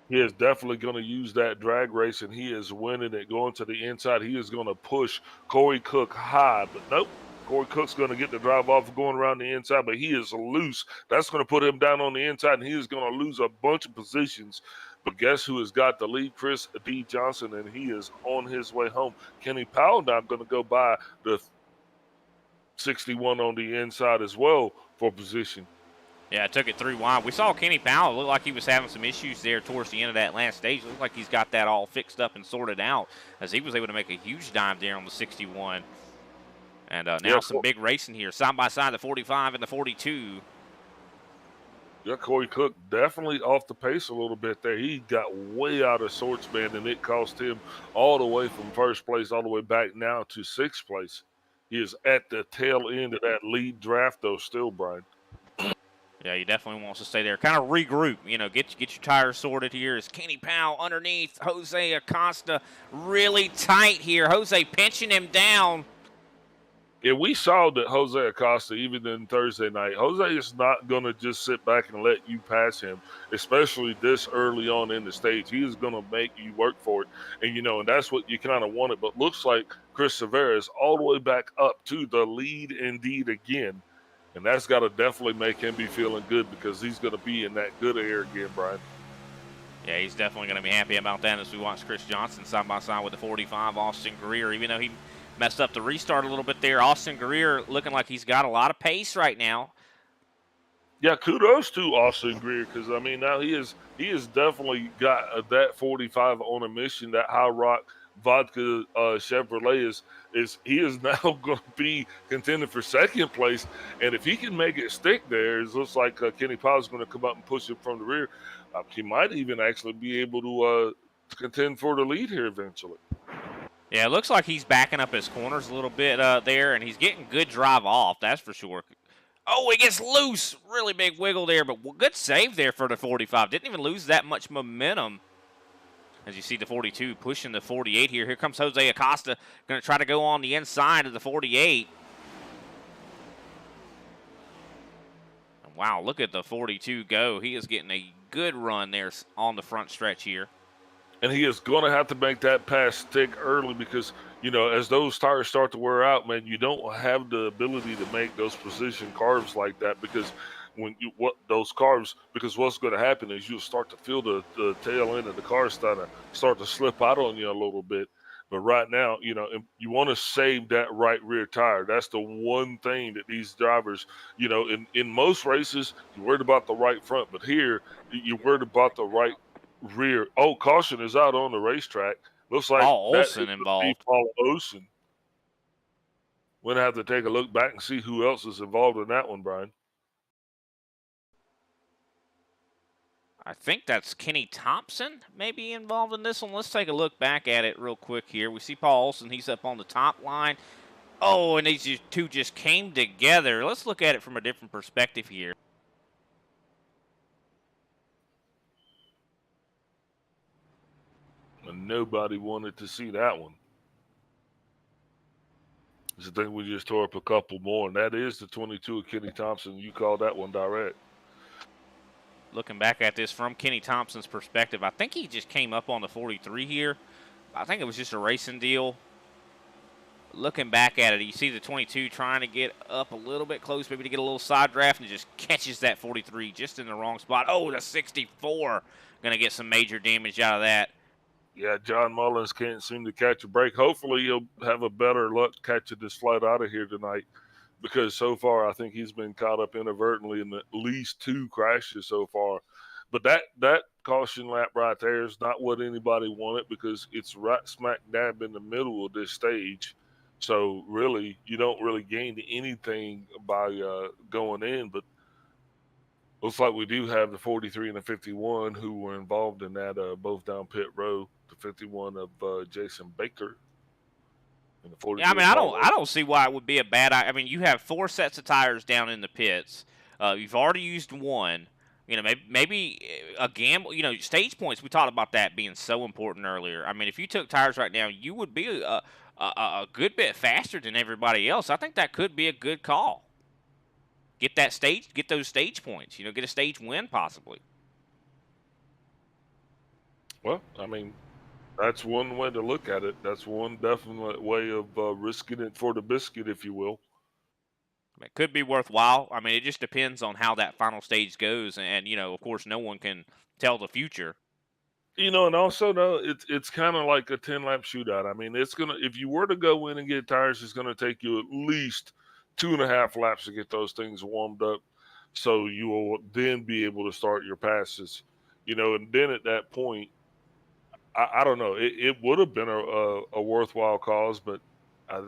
He is definitely going to use that drag race, and he is winning it, going to the inside. He is going to push Corey Cook high, but nope. Corey Cook's going to get the drive off going around the inside, but he is loose. That's going to put him down on the inside, and he is going to lose a bunch of positions. But guess who has got the lead? Chris D. Johnson, and he is on his way home. Kenny Powell now going to go by the 61 on the inside as well for position. Yeah, took it 3 wide. We saw Kenny Powell. It looked like he was having some issues there towards the end of that last stage. It looked like he's got that all fixed up and sorted out, as he was able to make a huge dive there on the 61. And now some big racing here, side by side, the 45 and the 42. Yeah, Corey Cook definitely off the pace a little bit there. He got way out of sorts, man, and it cost him all the way from 1st place all the way back now to 6th place. He is at the tail end of that lead draft, though, still, Brian. Yeah, he definitely wants to stay there. Kind of regroup, get your tires sorted here. Is Kenny Powell underneath Jose Acosta really tight here. Jose pinching him down. Yeah, we saw that Jose Acosta, even in Thursday night, Jose is not going to just sit back and let you pass him, especially this early on in the stage. He is going to make you work for it. And, and that's what you kind of wanted. But looks like Chris Severa is all the way back up to the lead indeed again. And that's got to definitely make him be feeling good, because he's going to be in that good air again, Brian. Yeah, he's definitely going to be happy about that as we watch Chris Johnson side by side with the 45, Austin Greer. Even though he messed up the restart a little bit there, Austin Greer looking like he's got a lot of pace right now. Yeah, kudos to Austin Greer, because, I mean, now he has definitely got that 45 on a mission. That High Rock Vodka Chevrolet he is now going to be contending for 2nd place, and if he can make it stick there, it looks like Kenny Powell's going to come up and push him from the rear. He might even actually be able to contend for the lead here eventually. Yeah, it looks like he's backing up his corners a little bit there, and he's getting good drive off, that's for sure. Oh, he gets loose. Really big wiggle there, but good save there for the 45. Didn't even lose that much momentum. As you see the 42 pushing the 48 here. Here comes Jose Acosta. Going to try to go on the inside of the 48. Wow, look at the 42 go. He is getting a good run there on the front stretch here. And he is going to have to make that pass stick early, because, as those tires start to wear out, man, you don't have the ability to make those precision carves like that, because what's going to happen is you'll start to feel the tail end of the car start to slip out on you a little bit. But right now, you want to save that right rear tire. That's the one thing that these drivers, in most races, you're worried about the right front, but here you're worried about the right rear. Oh, caution is out on the racetrack. Looks like Paul Olsen involved. Paul Olsen. We're going to have to take a look back and see who else is involved in that one, Brian. I think that's Kenny Thompson maybe involved in this one. Let's take a look back at it real quick here. We see Paul Olsen. He's up on the top line. Oh, and these two just came together. Let's look at it from a different perspective here. and nobody wanted to see that one. I think we just tore up a couple more, and that is the 22 of Kenny Thompson. You called that one direct. Looking back at this from Kenny Thompson's perspective, I think he just came up on the 43 here. I think it was just a racing deal. Looking back at it, you see the 22 trying to get up a little bit close, maybe to get a little side draft, and just catches that 43 just in the wrong spot. Oh, the 64. Going to get some major damage out of that. Yeah, John Mullins can't seem to catch a break. Hopefully he'll have a better luck catching this flight out of here tonight, because so far I think he's been caught up inadvertently in at least 2 crashes so far. But that caution lap right there is not what anybody wanted, because it's right smack dab in the middle of this stage. So really, you don't really gain anything by going in. But looks like we do have the 43 and the 51 who were involved in that, both down pit row. The 51 of Jason Baker. And the 43 Yeah, I mean, I don't see why it would be a bad idea. I mean, you have 4 sets of tires down in the pits. You've already used one. You know, maybe a gamble. You know, stage points. We talked about that being so important earlier. I mean, if you took tires right now, you would be a good bit faster than everybody else. I think that could be a good call. Get those stage points. You know, get a stage win possibly. Well, I mean, that's one way to look at it. That's one definite way of risking it for the biscuit, if you will. It could be worthwhile. I mean, it just depends on how that final stage goes, and you know, of course, no one can tell the future. You know, and also, no, it's kind of like a 10-lap shootout. I mean, it's gonna, if you were to go in and get tires, it's gonna take you at least 2.5 laps to get those things warmed up, so you will then be able to start your passes. You know, and then at that point, I don't know. It would have been a worthwhile cause, but I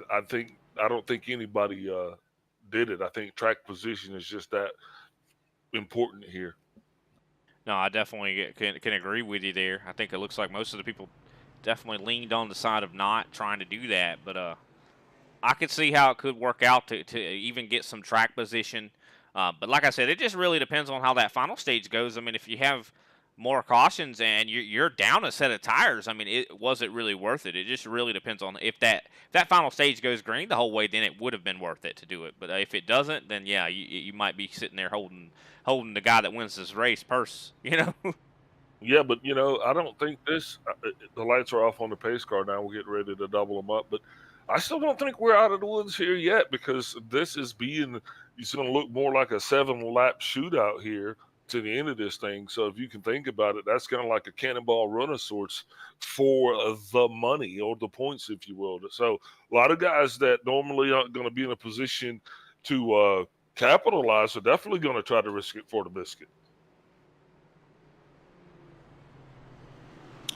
don't think anybody did it. I think track position is just that important here. No, I definitely can agree with you there. I think it looks like most of the people definitely leaned on the side of not trying to do that, but I could see how it could work out to even get some track position. But like I said, it just really depends on how that final stage goes. I mean, if you have more cautions and you're down a set of tires, I mean, was it really worth it? It just really depends on if that final stage goes green the whole way, then it would have been worth it to do it. But if it doesn't, then yeah, you might be sitting there holding the guy that wins this race purse, you know. Yeah, but you know, I don't think this. The lights are off on the pace car now. We're getting ready to double them up, but I still don't think we're out of the woods here yet, because this is being. It's going to look more like a 7-lap shootout here to the end of this thing. So if you can think about it, that's kind of like a cannonball run of sorts for the money or the points, if you will. So a lot of guys that normally aren't going to be in a position to capitalize are definitely going to try to risk it for the biscuit.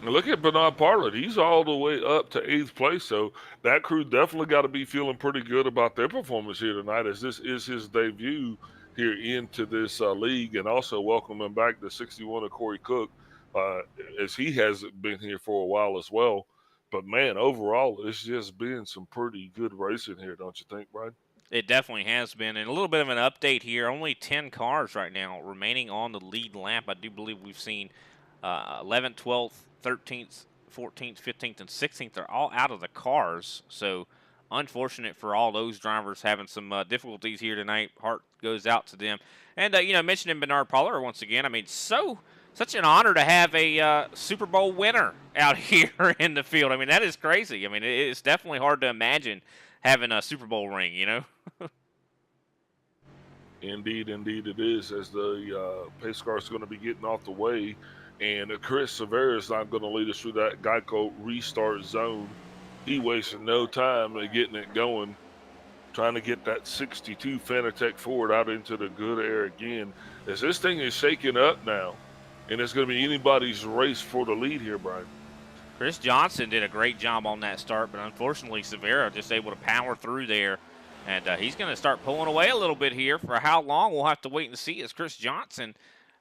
Now look at Bernard Parlett. He's all the way up to 8th place, so that crew definitely got to be feeling pretty good about their performance here tonight, as this is his debut here into this league. And also welcoming back the 61 of Corey Cook, as he hasn't been here for a while as well. But man, overall, it's just been some pretty good racing here, don't you think, Brian? It definitely has been. And a little bit of an update here. Only 10 cars right now remaining on the lead lap. I do believe we've seen 11th, 12th, 13th, 14th, 15th, and 16th. They're all out of the cars. So unfortunate for all those drivers having some difficulties here tonight. Heart goes out to them. And, you know, mentioning Bernard Pollard once again, I mean, such an honor to have a Super Bowl winner out here in the field. I mean, that is crazy. I mean, it's definitely hard to imagine having a Super Bowl ring, you know? Indeed it is, as the pace car is going to be getting off the way. And Chris Severa is not going to lead us through that Geico restart zone. He wasted no time in getting it going, trying to get that 62 Fanatec Ford out into the good air again, as this thing is shaking up now. And it's going to be anybody's race for the lead here, Brian. Chris Johnson did a great job on that start, but unfortunately Severa just able to power through there. And he's going to start pulling away a little bit here. For how long, we'll have to wait and see, as Chris Johnson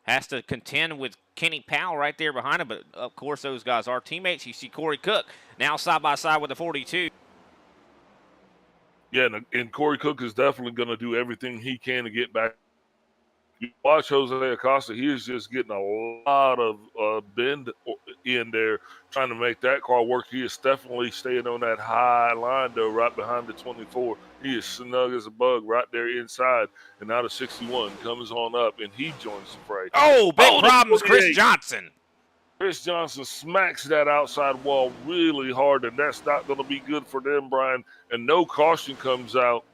has to contend with Kenny Powell right there behind him. But, of course, those guys are teammates. You see Corey Cook now side by side with the 42. Yeah, and Corey Cook is definitely going to do everything he can to get back You watch Jose Acosta, he is just getting a lot of bend in there, trying to make that car work. He is definitely staying on that high line, though, right behind the 24. He is snug as a bug right there inside. And now the 61 comes on up, and he joins the fray. Oh, big the problems, Chris 48. Johnson. Chris Johnson smacks that outside wall really hard, and that's not going to be good for them, Brian. And no caution comes out.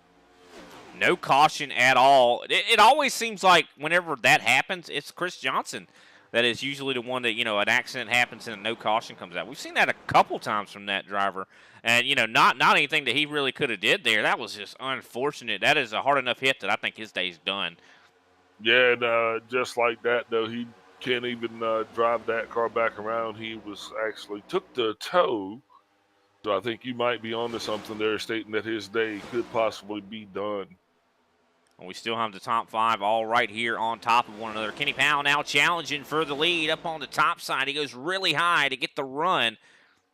No caution at all. It always seems like whenever that happens, it's Chris Johnson that is usually the one that, an accident happens and no caution comes out. We've seen that a couple times from that driver. And, not anything that he really could have did there. That was just unfortunate. That is a hard enough hit that I think his day's done. Yeah, and just like that, though, he can't even drive that car back around. He was actually took the tow. So I think you might be onto something there, stating that his day could possibly be done. And we still have the top 5 all right here on top of one another. Kenny Powell now challenging for the lead up on the top side. He goes really high to get the run,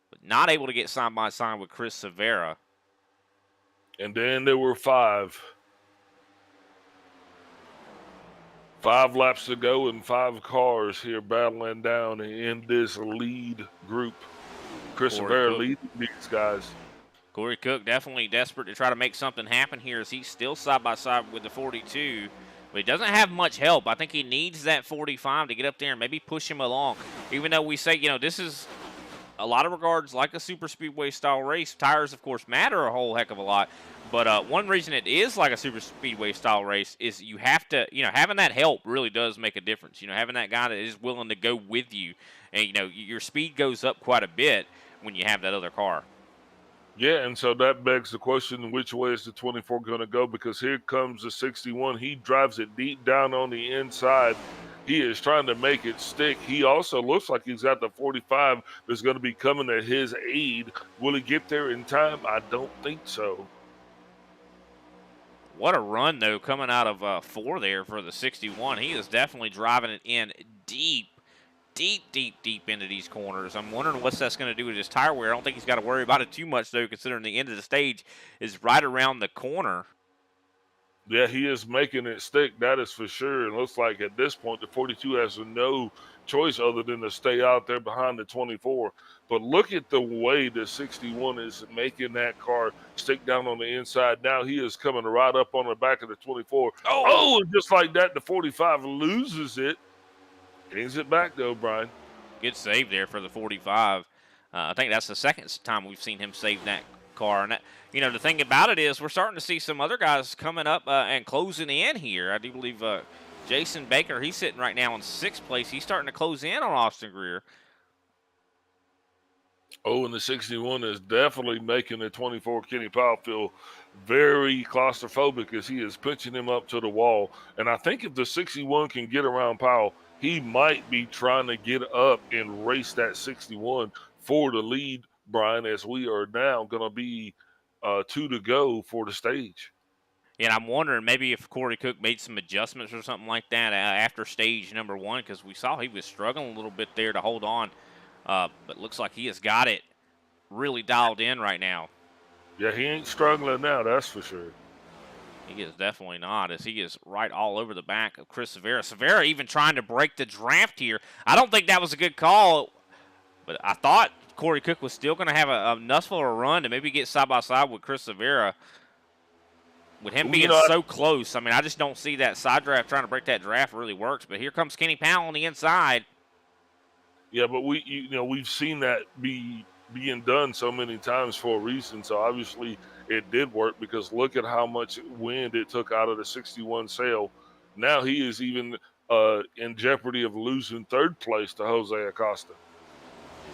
but not able to get side by side with Chris Severa. And then there were 5. 5 laps to go and 5 cars here battling down in this lead group. Chris Severa leading these guys. Corey Cook definitely desperate to try to make something happen here as he's still side by side with the 42, but he doesn't have much help. I think he needs that 45 to get up there and maybe push him along. Even though we say, this is a lot of regards like a super speedway style race. Tires, of course, matter a whole heck of a lot. But one reason it is like a super speedway style race is you have to, having that help really does make a difference. Having that guy that is willing to go with you. And, your speed goes up quite a bit when you have that other car. Yeah, and so that begs the question, which way is the 24 going to go? Because here comes the 61. He drives it deep down on the inside. He is trying to make it stick. He also looks like he's got the 45 that's going to be coming at his aid. Will he get there in time? I don't think so. What a run, though, coming out of 4 there for the 61. He is definitely driving it in deep into these corners. I'm wondering what that's going to do with his tire wear. I don't think he's got to worry about it too much, though, considering the end of the stage is right around the corner. Yeah, he is making it stick, that is for sure. It looks like at this point the 42 has no choice other than to stay out there behind the 24. But look at the way the 61 is making that car stick down on the inside. Now he is coming right up on the back of the 24. Oh, and just like that, the 45 loses it. Gains it back, though, Brian. Good save there for the 45. I think that's the second time we've seen him save that car. And, that, the thing about it is we're starting to see some other guys coming up and closing in here. I do believe Jason Baker, he's sitting right now in 6th place. He's starting to close in on Austin Greer. Oh, and the 61 is definitely making the 24 Kenny Powell feel very claustrophobic as he is pinching him up to the wall. And I think if the 61 can get around Powell, he might be trying to get up and race that 61 for the lead, Brian, as we are now going to be 2 to go for the stage. And I'm wondering maybe if Corey Cook made some adjustments or something like that after stage number 1, because we saw he was struggling a little bit there to hold on. But looks like he has got it really dialed in right now. Yeah, he ain't struggling now, that's for sure. He is definitely not, as he is right all over the back of Chris Severa. Severa even trying to break the draft here. I don't think that was a good call, but I thought Corey Cook was still going to have enough of a run to maybe get side by side with Chris Severa. With him being so close, I mean, I just don't see that side draft trying to break that draft really works. But here comes Kenny Powell on the inside. Yeah, but we've seen that being done so many times for a reason. So obviously it did work, because look at how much wind it took out of the 61 sail. Now he is even in jeopardy of losing 3rd place to Jose Acosta.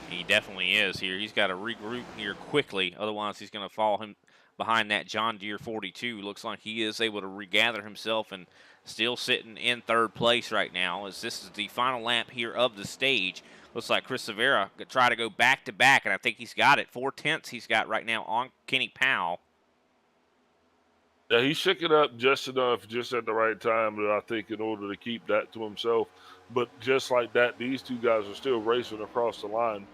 He definitely is here. He's got to regroup here quickly. Otherwise, he's going to fall him behind that John Deere 42. Looks like he is able to regather himself and still sitting in 3rd place right now, as this is the final lap here of the stage. Looks like Chris Severa could try to go back-to-back, and I think he's got it. 4/10 he's got right now on Kenny Powell. Yeah, he shook it up just enough, just at the right time, but I think in order to keep that to himself. But just like that, these 2 guys are still racing across the line.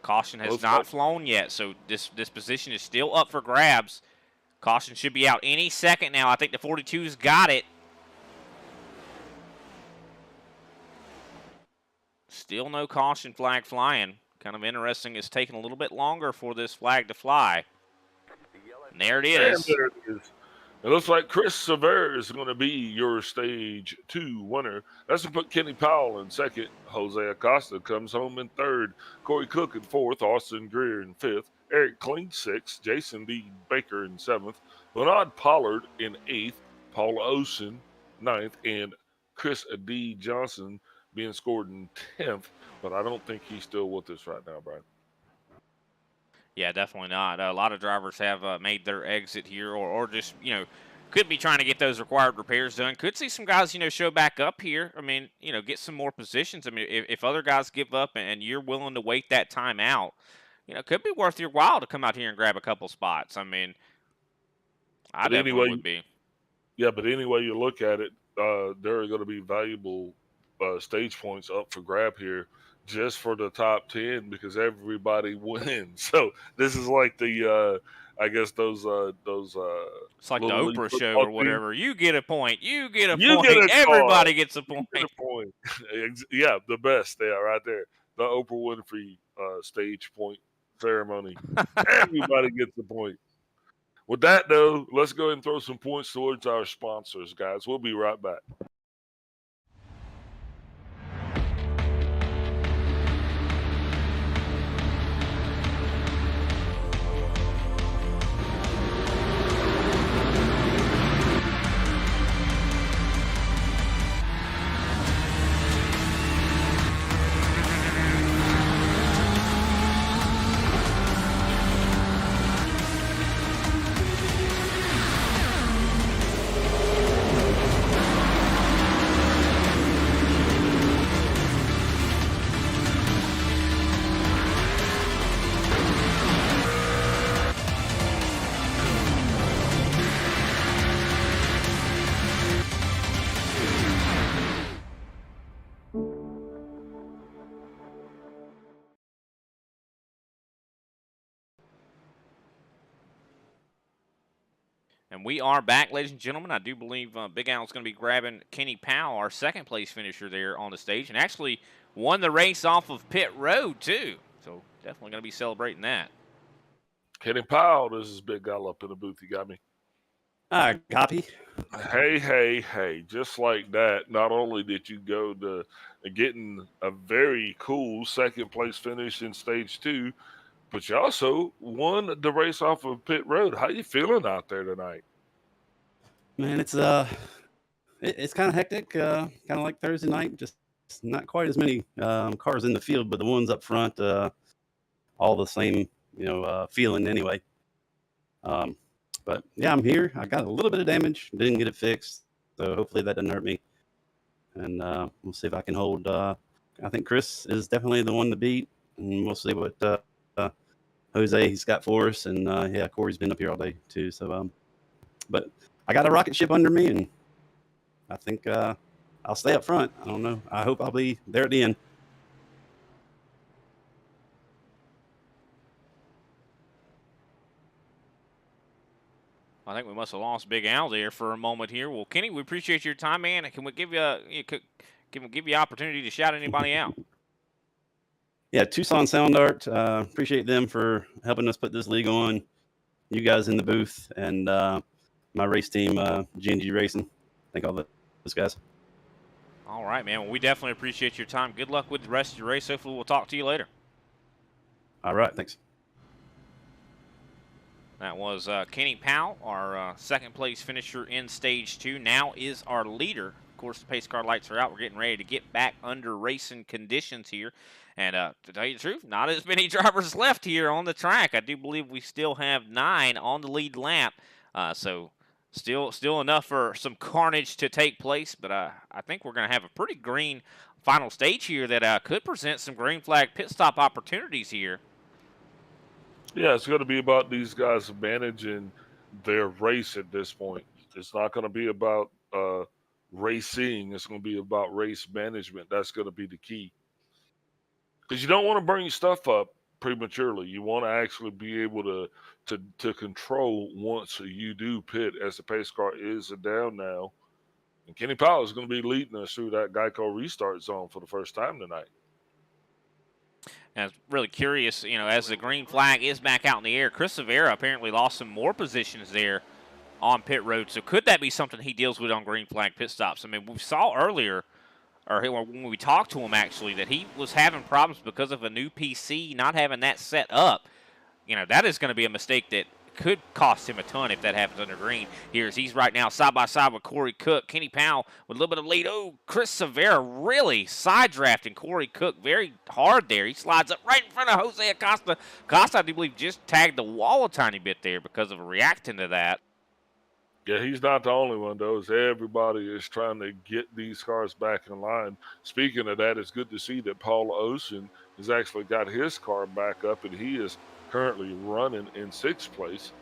Caution has not flown yet, so this position is still up for grabs. Caution should be out any second now. I think the 42's got it. Still no caution flag flying. Kind of interesting. It's taking a little bit longer for this flag to fly. And there it And is. there it is. It looks like Chris Sever is going to be your stage 2 winner. That's to put Kenny Powell in second. Jose Acosta comes home in third. Corey Cook in fourth. Austin Greer in fifth. Eric Kling sixth. Jason D. Baker in seventh. Bernard Pollard in eighth. Paul Osen ninth. And Chris D. Johnson being scored in 10th. But I don't think he's still with us right now, Brian. Yeah, definitely not. A lot of drivers have made their exit here, or just could be trying to get those required repairs done. Could see some guys show back up here. I mean, get some more positions. I mean, if other guys give up and you're willing to wait that time out, it could be worth your while to come out here and grab a couple spots. I mean, I definitely would be. Yeah, but anyway you look at it, there are going to be valuable stage points up for grab here just for the top 10 because everybody wins. So this is like the I guess those it's like the little league Oprah show football or whatever. You get a point. You get a You point. get a Everybody card. gets a point. Get a point. Yeah, the best. Yeah, right there. The Oprah Winfrey stage point ceremony. Everybody gets a point. With that, though, let's go ahead and throw some points towards our sponsors, guys. We'll be right back. And we are back, ladies and gentlemen. I do believe Big Al's going to be grabbing Kenny Powell, our second place finisher there on the stage, and actually won the race off of pit road, too. So definitely going to be celebrating that. Kenny Powell, this is Big Al up in the booth. You got me? Copy. Hey. Just like that, not only did you go to getting a very cool second place finish in stage 2, but you also won the race off of pit road. How you feeling out there tonight? Man, it's kind of hectic, kind of like Thursday night. Just not quite as many cars in the field, but the ones up front, all the same, feeling anyway. But yeah, I'm here. I got a little bit of damage, didn't get it fixed, so hopefully that doesn't hurt me. And we'll see if I can hold. I think Chris is definitely the one to beat, and we'll see what Jose he's got for us. And yeah, Corey's been up here all day too. So, but I got a rocket ship under me, and I think I'll stay up front. I don't know. I hope I'll be there at the end. I think we must have lost Big Al there for a moment here. Well, Kenny, we appreciate your time, man. Can we give you opportunity to shout anybody out? Yeah, Tucson Sound Art. Appreciate them for helping us put this league on. You guys in the booth and my race team, G&G Racing. Thank all those guys. All right, man. Well, we definitely appreciate your time. Good luck with the rest of your race. Hopefully, we'll talk to you later. All right, thanks. That was Kenny Powell, our second place finisher in stage 2. Now is our leader. Of course, the pace car lights are out. We're getting ready to get back under racing conditions here. And to tell you the truth, not as many drivers left here on the track. I do believe we still have 9 on the lead lap. So still enough for some carnage to take place. But I think we're going to have a pretty green final stage here that could present some green flag pit stop opportunities here. Yeah, it's going to be about these guys managing their race at this point. It's not going to be about racing. It's going to be about race management. That's going to be the key. Because you don't want to bring your stuff up prematurely. You want to actually be able to control once you do pit, as the pace car is down now. And Kenny Powell is going to be leading us through that Geico restart zone for the first time tonight. And it's really curious, as the green flag is back out in the air, Chris Severa apparently lost some more positions there on pit road. So could that be something he deals with on green flag pit stops? I mean, we saw earlier, or when we talked to him actually, that he was having problems because of a new PC, not having that set up. That is going to be a mistake that could cost him a ton if that happens under green. He's right now side by side with Corey Cook. Kenny Powell with a little bit of lead. Oh, Chris Severa really side drafting Corey Cook very hard there. He slides up right in front of Jose Acosta. Acosta, I do believe, just tagged the wall a tiny bit there because of reacting to that. Yeah, he's not the only one, though. Everybody is trying to get these cars back in line. Speaking of that, it's good to see that Paul Ocean has actually got his car back up, and he is currently running in 6th place.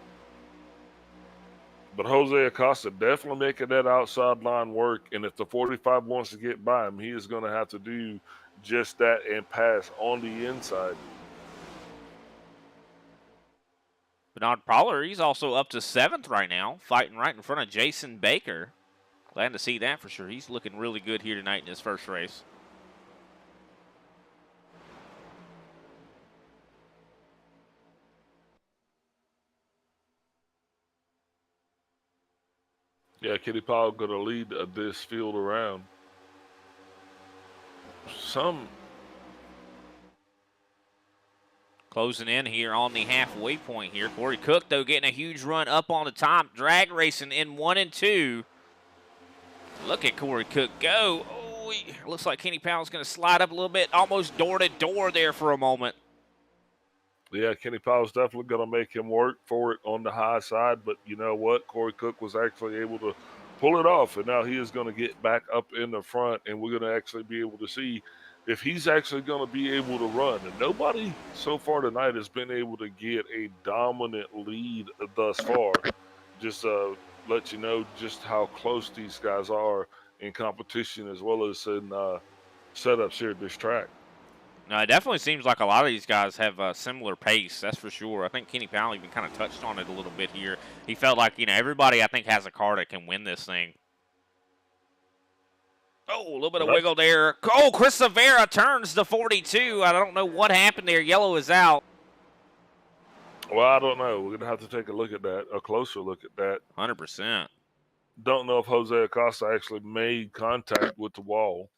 But Jose Acosta definitely making that outside line work, and if the 45 wants to get by him, he is going to have to do just that and pass on the inside. Bernard Poller, he's also up to 7th right now, fighting right in front of Jason Baker. Glad to see that for sure. He's looking really good here tonight in his first race. Yeah, Kenny Powell going to lead this field around. Closing in here on the halfway point here. Corey Cook, though, getting a huge run up on the top. Drag racing in 1 and 2. Look at Corey Cook go. Oh, looks like Kenny Powell's going to slide up a little bit. Almost door to door there for a moment. Yeah, Kenny Powell's definitely going to make him work for it on the high side. But you know what? Corey Cook was actually able to pull it off. And now he is going to get back up in the front. And we're going to actually be able to see if he's actually going to be able to run. And nobody so far tonight has been able to get a dominant lead thus far. Just let you know just how close these guys are in competition as well as in setups here at this track. No, it definitely seems like a lot of these guys have a similar pace, that's for sure. I think Kenny Powell even kind of touched on it a little bit here. He felt like, everybody I think has a car that can win this thing. Oh, a little bit of wiggle there. Oh, Chris Severa turns the 42. I don't know what happened there. Yellow is out. Well, I don't know. We're going to have to take a look at that, a closer look at that. 100%. Don't know if Jose Acosta actually made contact with the wall.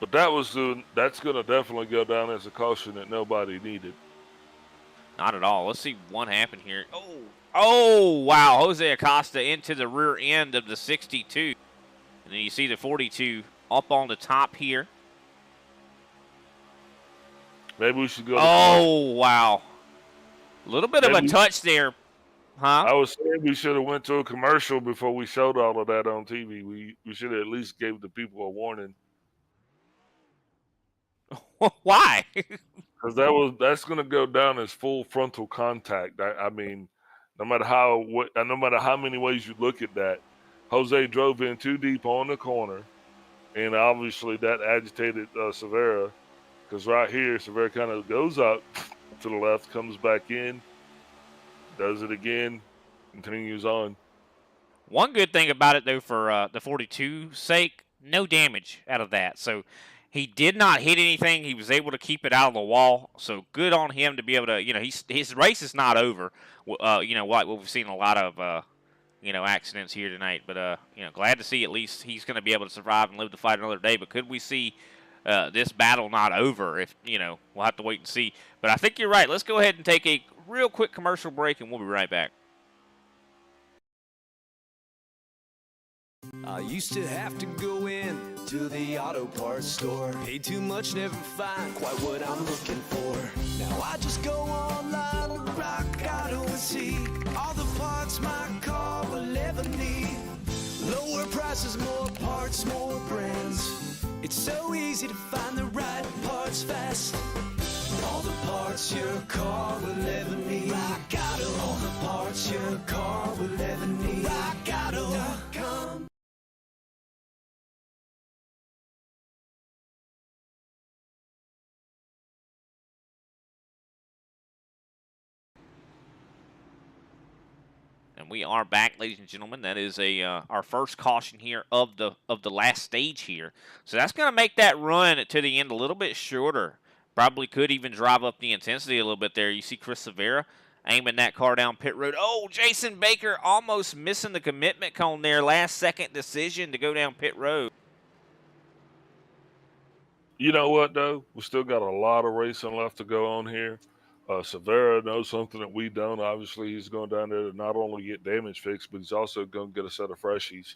But that's going to definitely go down as a caution that nobody needed. Not at all. Let's see what happened here. Oh, wow. Jose Acosta into the rear end of the 62. And then you see the 42 up on the top here. Maybe we should go. Oh, wow. A little bit of a touch there, huh? I was saying we should have went to a commercial before we showed all of that on TV. We should have at least gave the people a warning. Why? Because that's going to go down as full frontal contact. I mean, no matter how many ways you look at that, Jose drove in too deep on the corner, and obviously that agitated Severa. Because right here, Severa kind of goes up to the left, comes back in, does it again, continues on. One good thing about it, though, for the 42's sake, no damage out of that. So he did not hit anything. He was able to keep it out of the wall. So good on him to be able to, his race is not over. What we've seen a lot of, accidents here tonight. But, glad to see at least he's going to be able to survive and live to fight another day. But could we see this battle not over? If we'll have to wait and see. But I think you're right. Let's go ahead and take a real quick commercial break, and we'll be right back. I used to have to go in to the auto parts store. Paid too much, never find quite what I'm looking for. Now I just go online to Rock Auto and see all the parts my car will ever need. Lower prices, more parts, more brands. It's so easy to find the right parts fast. All the parts your car will ever need. Rock Auto. All the parts your car will ever need. RockAuto.com. And we are back, ladies and gentlemen. That is our first caution here of the last stage here. So that's going to make that run to the end a little bit shorter. Probably could even drive up the intensity a little bit there. You see Chris Severa aiming that car down pit road. Oh, Jason Baker almost missing the commitment cone there. Last second decision to go down pit road. You know what, though? We still got a lot of racing left to go on here. Severa knows something that we don't. Obviously, he's going down there to not only get damage fixed, but he's also going to get a set of freshies.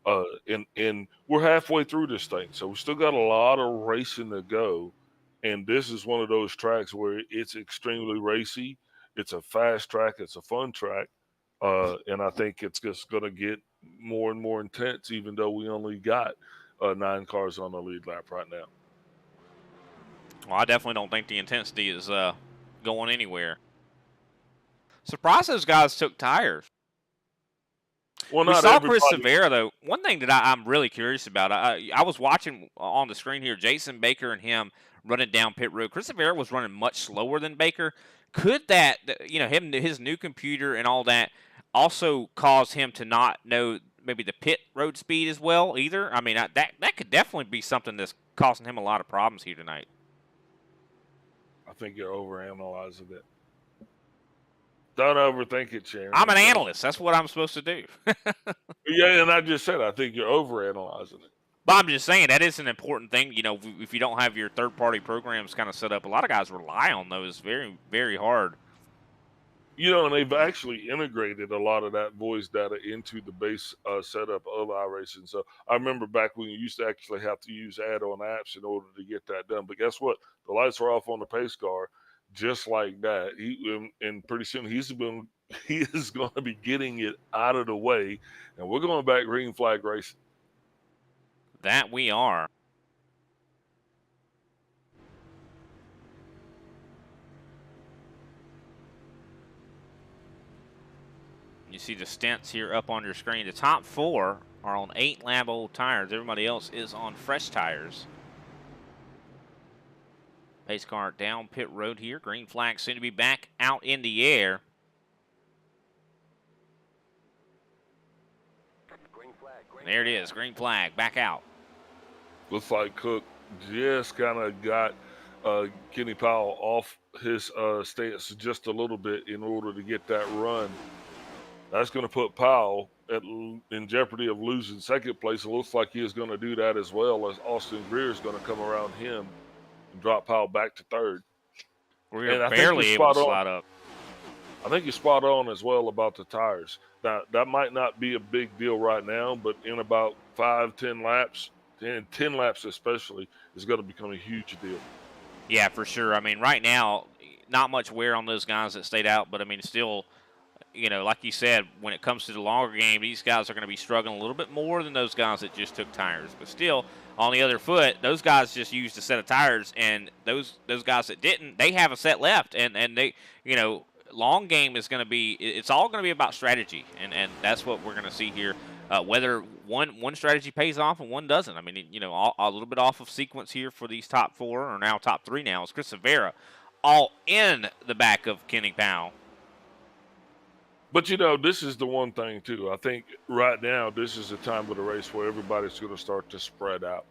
And we're halfway through this thing, so we still got a lot of racing to go. And this is one of those tracks where it's extremely racy. It's a fast track. It's a fun track. And I think it's just going to get more and more intense, even though we only got 9 cars on the lead lap right now. Well, I definitely don't think the intensity is going anywhere. Surprised those guys took tires. Well, we not saw everybody. Chris Severa, though. One thing that I'm really curious about, I was watching on the screen here, Jason Baker and him running down pit road. Chris Severa was running much slower than Baker. Could that, his new computer and all that also cause him to not know maybe the pit road speed as well either? I mean, that could definitely be something that's causing him a lot of problems here tonight. I think you're overanalyzing it. Don't overthink it, Sharon. I'm an analyst. That's what I'm supposed to do. Yeah, and I just said I think you're overanalyzing it. But I'm just saying that is an important thing. You know, if you don't have your third-party programs kind of set up, a lot of guys rely on those very, very hard. You know, and they've actually integrated a lot of that voice data into the base setup of iRacing. So I remember back when you used to actually have to use add-on apps in order to get that done. But guess what? The lights are off on the pace car, just like that. And pretty soon he is going to be getting it out of the way, and we're going back green flag racing. That we are. You see the stints here up on your screen. The top 4 are on 8-lap-old tires. Everybody else is on fresh tires. Pace car down pit road here. Green flag soon to be back out in the air. There it is. Green flag back out. Looks like Cook just kind of got Kenny Powell off his stance just a little bit in order to get that run. That's going to put Powell in jeopardy of losing second place. It looks like he is going to do that as well, as Austin Greer is going to come around him and drop Powell back to third. We're barely able to slide up. I think you're spot on as well about the tires. Now, that might not be a big deal right now, but in about 5-10 laps, and 10 laps especially, is going to become a huge deal. Yeah, for sure. I mean, right now, not much wear on those guys that stayed out, but I mean, still, you know, like you said, when it comes to the longer game, these guys are going to be struggling a little bit more than those guys that just took tires. But still, on the other foot, those guys just used a set of tires, and those guys that didn't, they have a set left, and they, you know, long game is going to be, it's all going to be about strategy, and that's what we're going to see here. Whether one strategy pays off and one doesn't. I mean, you know, a little bit off of sequence here for these top 4, or now top 3 now, is Chris Severa all in the back of Kenny Powell. But, you know, this is the one thing, too. I think right now this is a time of the race where everybody's going to start to spread out.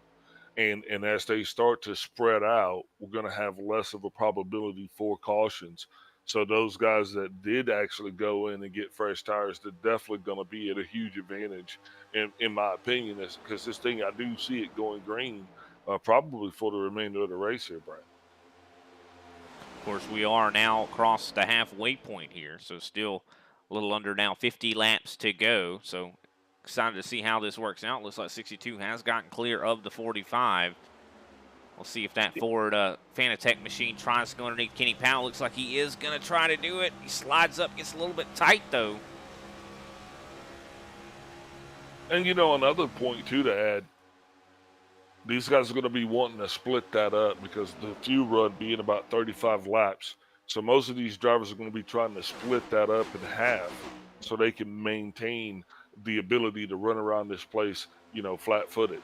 And as they start to spread out, we're going to have less of a probability for cautions. So those guys that did actually go in and get fresh tires, they're definitely going to be at a huge advantage, in my opinion, because this thing, I do see it going green probably for the remainder of the race here, Brad. Of course, we are now across the halfway point here, so still a little under now 50 laps to go. So excited to see how this works out. Looks like 62 has gotten clear of the 45. We'll see if that Ford Fanatec machine tries to go underneath Kenny Powell. Looks like he is going to try to do it. He slides up, gets a little bit tight, though. And, you know, another point, too, to add, these guys are going to be wanting to split that up because the fuel run being about 35 laps. So most of these drivers are going to be trying to split that up in half so they can maintain the ability to run around this place, you know, flat-footed.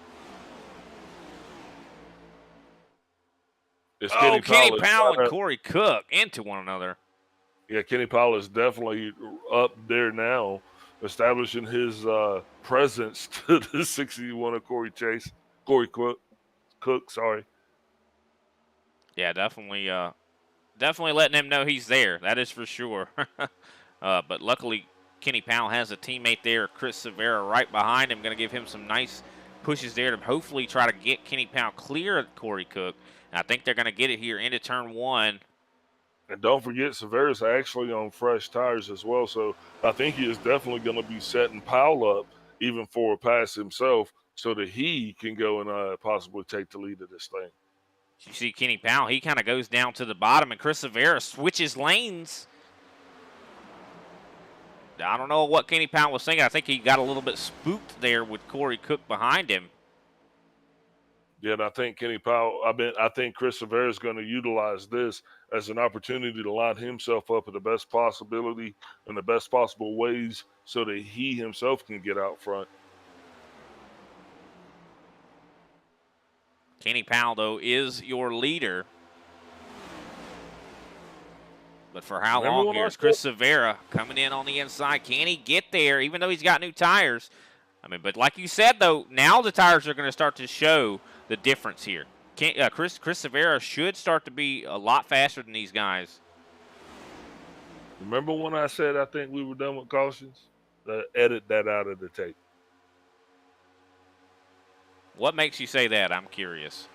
Kenny Powell and Corey Cook into one another. Yeah, Kenny Powell is definitely up there now, establishing his presence to the 61 of Corey Cook, sorry. Yeah, definitely letting him know he's there. That is for sure. But luckily, Kenny Powell has a teammate there, Chris Severa, right behind him. Going to give him some nice pushes there to hopefully try to get Kenny Powell clear of Corey Cook. And I think they're going to get it here into turn one. And don't forget, Severa's actually on fresh tires as well, so I think he is definitely going to be setting Powell up even for a pass himself so that he can go and possibly take the lead of this thing. You see Kenny Powell, he kind of goes down to the bottom, and Chris Severa switches lanes. I don't know what Kenny Powell was thinking. I think he got a little bit spooked there with Corey Cook behind him. Yeah, and I think Kenny Powell, I think Chris Severa is going to utilize this as an opportunity to line himself up in the best possibility and the best possible ways so that he himself can get out front. Kenny Powell, though, is your leader. But for how long here? Is Chris Severa coming in on the inside? Can he get there, even though he's got new tires? I mean, but like you said, though, now the tires are going to start to show the difference here. Chris Severa should start to be a lot faster than these guys. Remember when I said I think we were done with cautions? Edit that out of the tape. What makes you say that? I'm curious.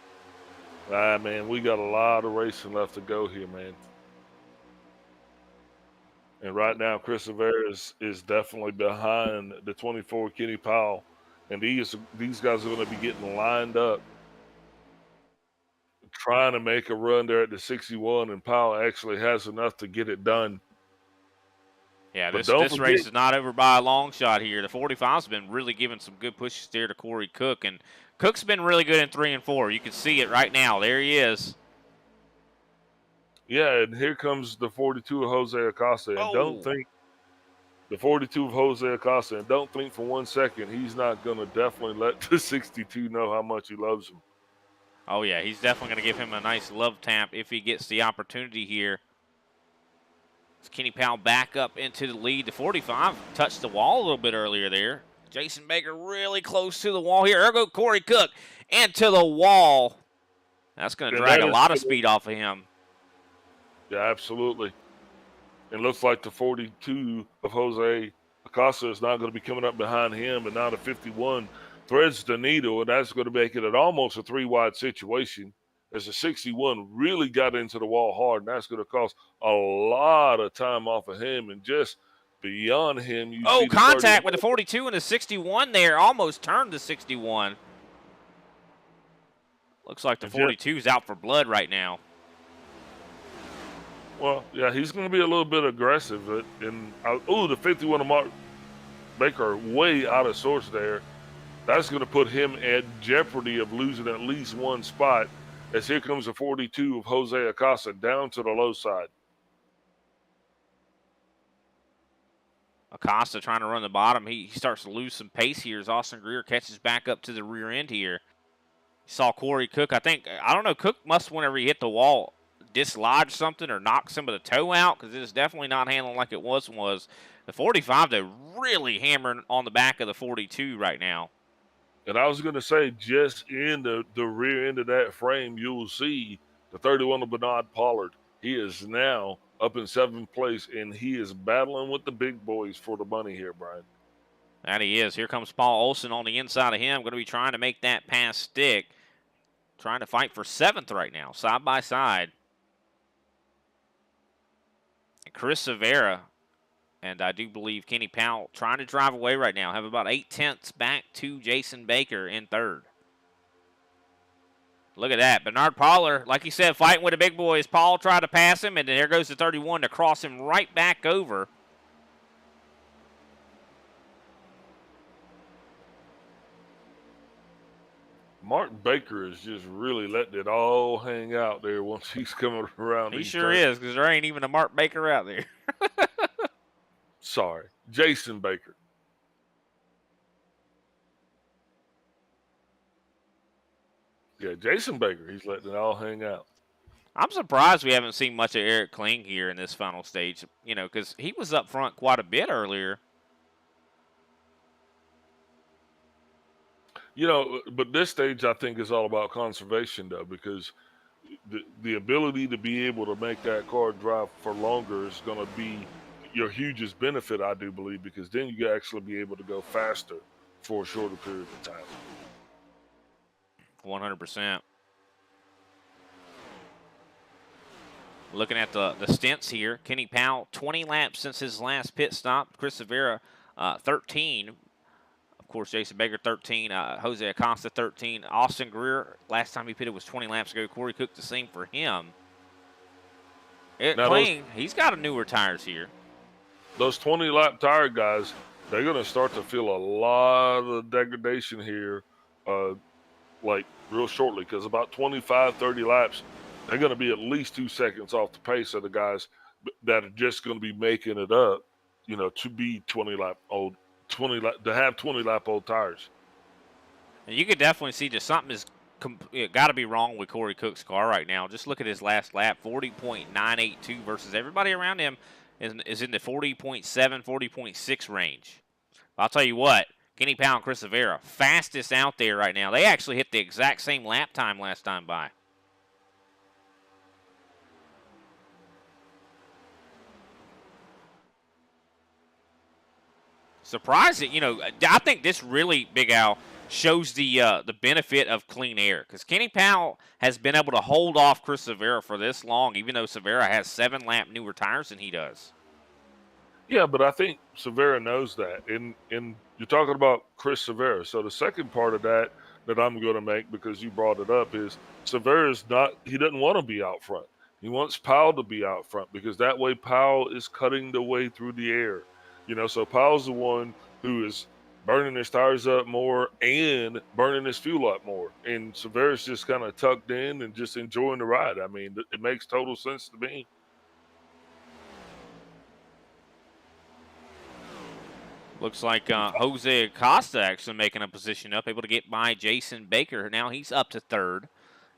Man, we got a lot of racing left to go here, man. And right now, Chris Severa is definitely behind the 24 Kenny Powell. And these guys are going to be getting lined up, trying to make a run there at the 61, and Powell actually has enough to get it done. Yeah, this race is not over by a long shot here. The 45's been really giving some good pushes there to Corey Cook, and Cook's been really good in 3 and 4. You can see it right now. There he is. Yeah, and here comes the 42 of Jose Acosta. And don't think the 42 of Jose Acosta, and don't think for 1 second he's not going to definitely let the 62 know how much he loves him. Oh, yeah, he's definitely going to give him a nice love tap if he gets the opportunity here. It's Kenny Powell back up into the lead. The 45 touched the wall a little bit earlier there. Jason Baker really close to the wall here. Ergo Corey Cook into the wall. That's going to drag a lot of speed off of him. Yeah, absolutely. It looks like the 42 of Jose Acosta is now going to be coming up behind him, and now the 51 threads the needle, and that's going to make it almost a 3-wide situation as the 61 really got into the wall hard, and that's going to cost a lot of time off of him. And just beyond him, you see contact with the 42 and the 61 there. Almost turned the 61. Looks like the 42 is out for blood right now. Well, yeah, he's going to be a little bit aggressive. The 51 of Mark Baker way out of sorts there. That's going to put him at jeopardy of losing at least one spot, as here comes the 42 of Jose Acosta down to the low side. Acosta trying to run the bottom. He starts to lose some pace here as Austin Greer catches back up to the rear end here. Saw Corey Cook. I don't know, Cook must, whenever he hit the wall, dislodge something or knock some of the toe out, because it is definitely not handling like it was. The 45, they're really hammering on the back of the 42 right now. And I was going to say, just in the rear end of that frame, you'll see the 31 of Bernard Pollard. He is now up in 7th place, and he is battling with the big boys for the money here, Brian. That he is. Here comes Paul Olson on the inside of him. Going to be trying to make that pass stick. Trying to fight for 7th right now, side by side. And Chris Severa, and I do believe Kenny Powell, trying to drive away right now. Have about 8/10 back to Jason Baker in 3rd. Look at that. Bernard Pollard, like you said, fighting with the big boys. Paul tried to pass him, and then there goes the 31 to cross him right back over. Mark Baker is just really letting it all hang out there once he's coming around. He sure is, because there ain't even a Mark Baker out there. Sorry, Jason Baker. Yeah, Jason Baker, he's letting it all hang out. I'm surprised we haven't seen much of Eric Kling here in this final stage, because he was up front quite a bit earlier. But this stage I think is all about conservation though, because the ability to be able to make that car drive for longer is going to be your hugest benefit, I do believe, because then you actually be able to go faster for a shorter period of time. 100%. Looking at the stints here, Kenny Powell, 20 laps since his last pit stop. Chris Severa, 13. Of course, Jason Baker, 13. Jose Acosta, 13. Austin Greer, last time he pitted was 20 laps ago. Corey Cook, the same for him. Eric Kling, he's got newer tires here. Those 20-lap tire guys, they're going to start to feel a lot of degradation here, like real shortly, because about 25, 30 laps, they're going to be at least 2 seconds off the pace of the guys that are just going to be making it up, to be 20-lap old, to have 20-lap old tires. And you could definitely see that something is got to be wrong with Corey Cook's car right now. Just look at his last lap, 40.982 versus everybody around him is in the 40.7, 40.6 range. I'll tell you what, Kenny Powell and Chris Severa, fastest out there right now. They actually hit the exact same lap time last time by. Surprising, I think this really, Big Al, shows the benefit of clean air, because Kenny Powell has been able to hold off Chris Severa for this long, even though Severa has 7-lap newer tires than he does. Yeah, but I think Severa knows that, and you're talking about Chris Severa. So the second part of that I'm going to make, because you brought it up, is Severa's he doesn't want to be out front. He wants Powell to be out front, because that way Powell is cutting the way through the air. So Powell's the one who is burning his tires up more and burning his fuel up more. And Severa's just kind of tucked in and just enjoying the ride. I mean, it makes total sense to me. Looks like Jose Acosta actually making a position up, able to get by Jason Baker. Now he's up to third.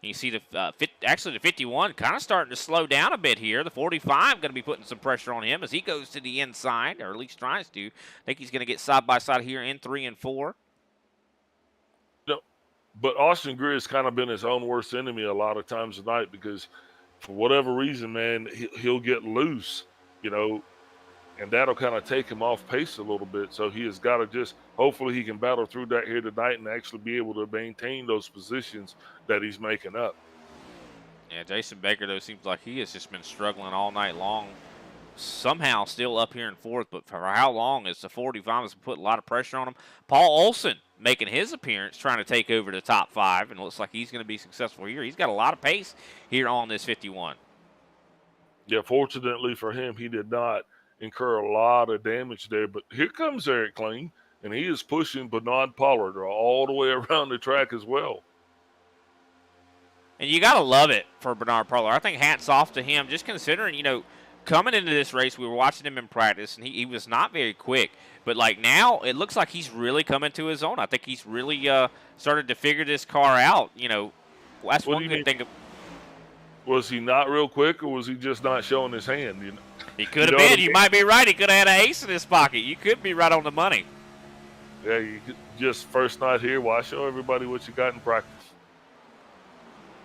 You see the 51 kind of starting to slow down a bit here. The 45 going to be putting some pressure on him as he goes to the inside, or at least tries to. I think he's going to get side by side here in 3 and 4. No, but Austin Greer has kind of been his own worst enemy a lot of times tonight, because for whatever reason, man, he'll get loose, and that'll kind of take him off pace a little bit. So he has got to just, hopefully he can battle through that here tonight and actually be able to maintain those positions that he's making up. Yeah, Jason Baker, though, seems like he has just been struggling all night long. Somehow still up here in 4th, but for how long is the 45 has put a lot of pressure on him. Paul Olson making his appearance, trying to take over the top 5, and it looks like he's going to be successful here. He's got a lot of pace here on this 51. Yeah, fortunately for him, he did not incur a lot of damage there. But here comes Eric Kling, and he is pushing Bernard Pollard all the way around the track as well. And you got to love it for Bernard Pollard. I think hats off to him, just considering, coming into this race, we were watching him in practice, and he was not very quick. But, now it looks like he's really coming to his own. I think he's really started to figure this car out. That's one good thing. Was he not real quick, or was he just not showing his hand? He could have been. You might be right. He could have had an ace in his pocket. You could be right on the money. Yeah, you just first night here. Why show everybody what you got in practice?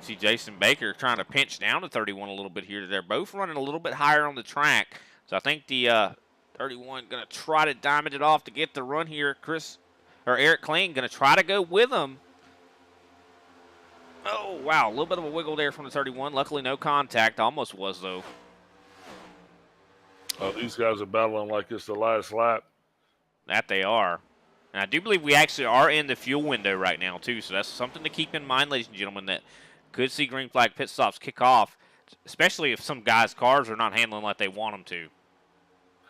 See Jason Baker trying to pinch down to 31 a little bit here. They're both running a little bit higher on the track. So I think the 31 going to try to diamond it off to get the run here. Eric Kling going to try to go with him. Oh, wow. A little bit of a wiggle there from the 31. Luckily, no contact. Almost was, though. Oh, these guys are battling like it's the last lap. That they are. And I do believe we actually are in the fuel window right now, too. So that's something to keep in mind, ladies and gentlemen, that could see green flag pit stops kick off, especially if some guys' cars are not handling like they want them to.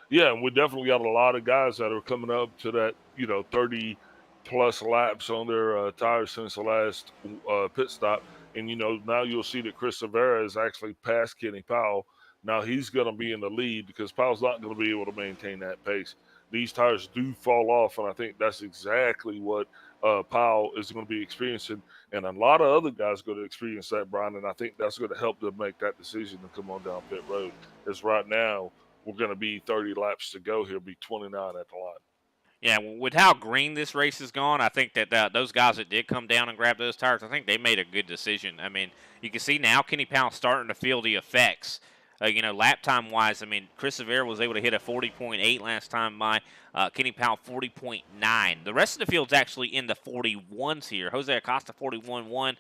Yeah, and we definitely got a lot of guys that are coming up to that, 30-plus laps on their tires since the last pit stop. And, now you'll see that Chris Severa is actually past Kenny Powell. Now he's going to be in the lead because Powell's not going to be able to maintain that pace. these tires do fall off, and I think that's exactly what Powell is going to be experiencing, and a lot of other guys are going to experience that, Brian. And I think that's going to help them make that decision to come on down pit road. Because right now we're going to be 30 laps to go here, be 29 at the line. Yeah, with how green this race has gone, I think that those guys that did come down and grab those tires, I think they made a good decision. I mean, you can see now Kenny Powell's starting to feel the effects. Lap time wise, I mean, Chris Severa was able to hit a 40.8 last time by Kenny Powell 40.9. The rest of the field's actually in the 41s here. Jose Acosta 41.1,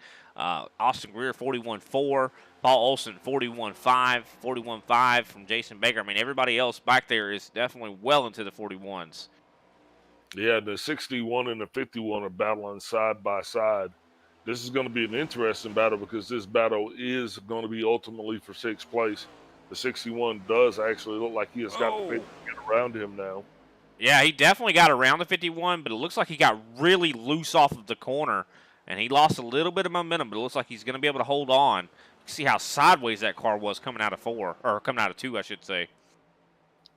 Austin Greer 41.4, Paul Olson 41.5, 41.5 from Jason Baker. I mean, everybody else back there is definitely well into the 41s. Yeah, the 61 and the 51 are battling side by side. This is going to be an interesting battle because this battle is going to be ultimately for 6th place. The 61 does actually look like he has got the pace to get around him now. Yeah, he definitely got around the 51, but it looks like he got really loose off of the corner, and he lost a little bit of momentum, but it looks like he's going to be able to hold on. You see how sideways that car was coming out of 4, or coming out of 2, I should say.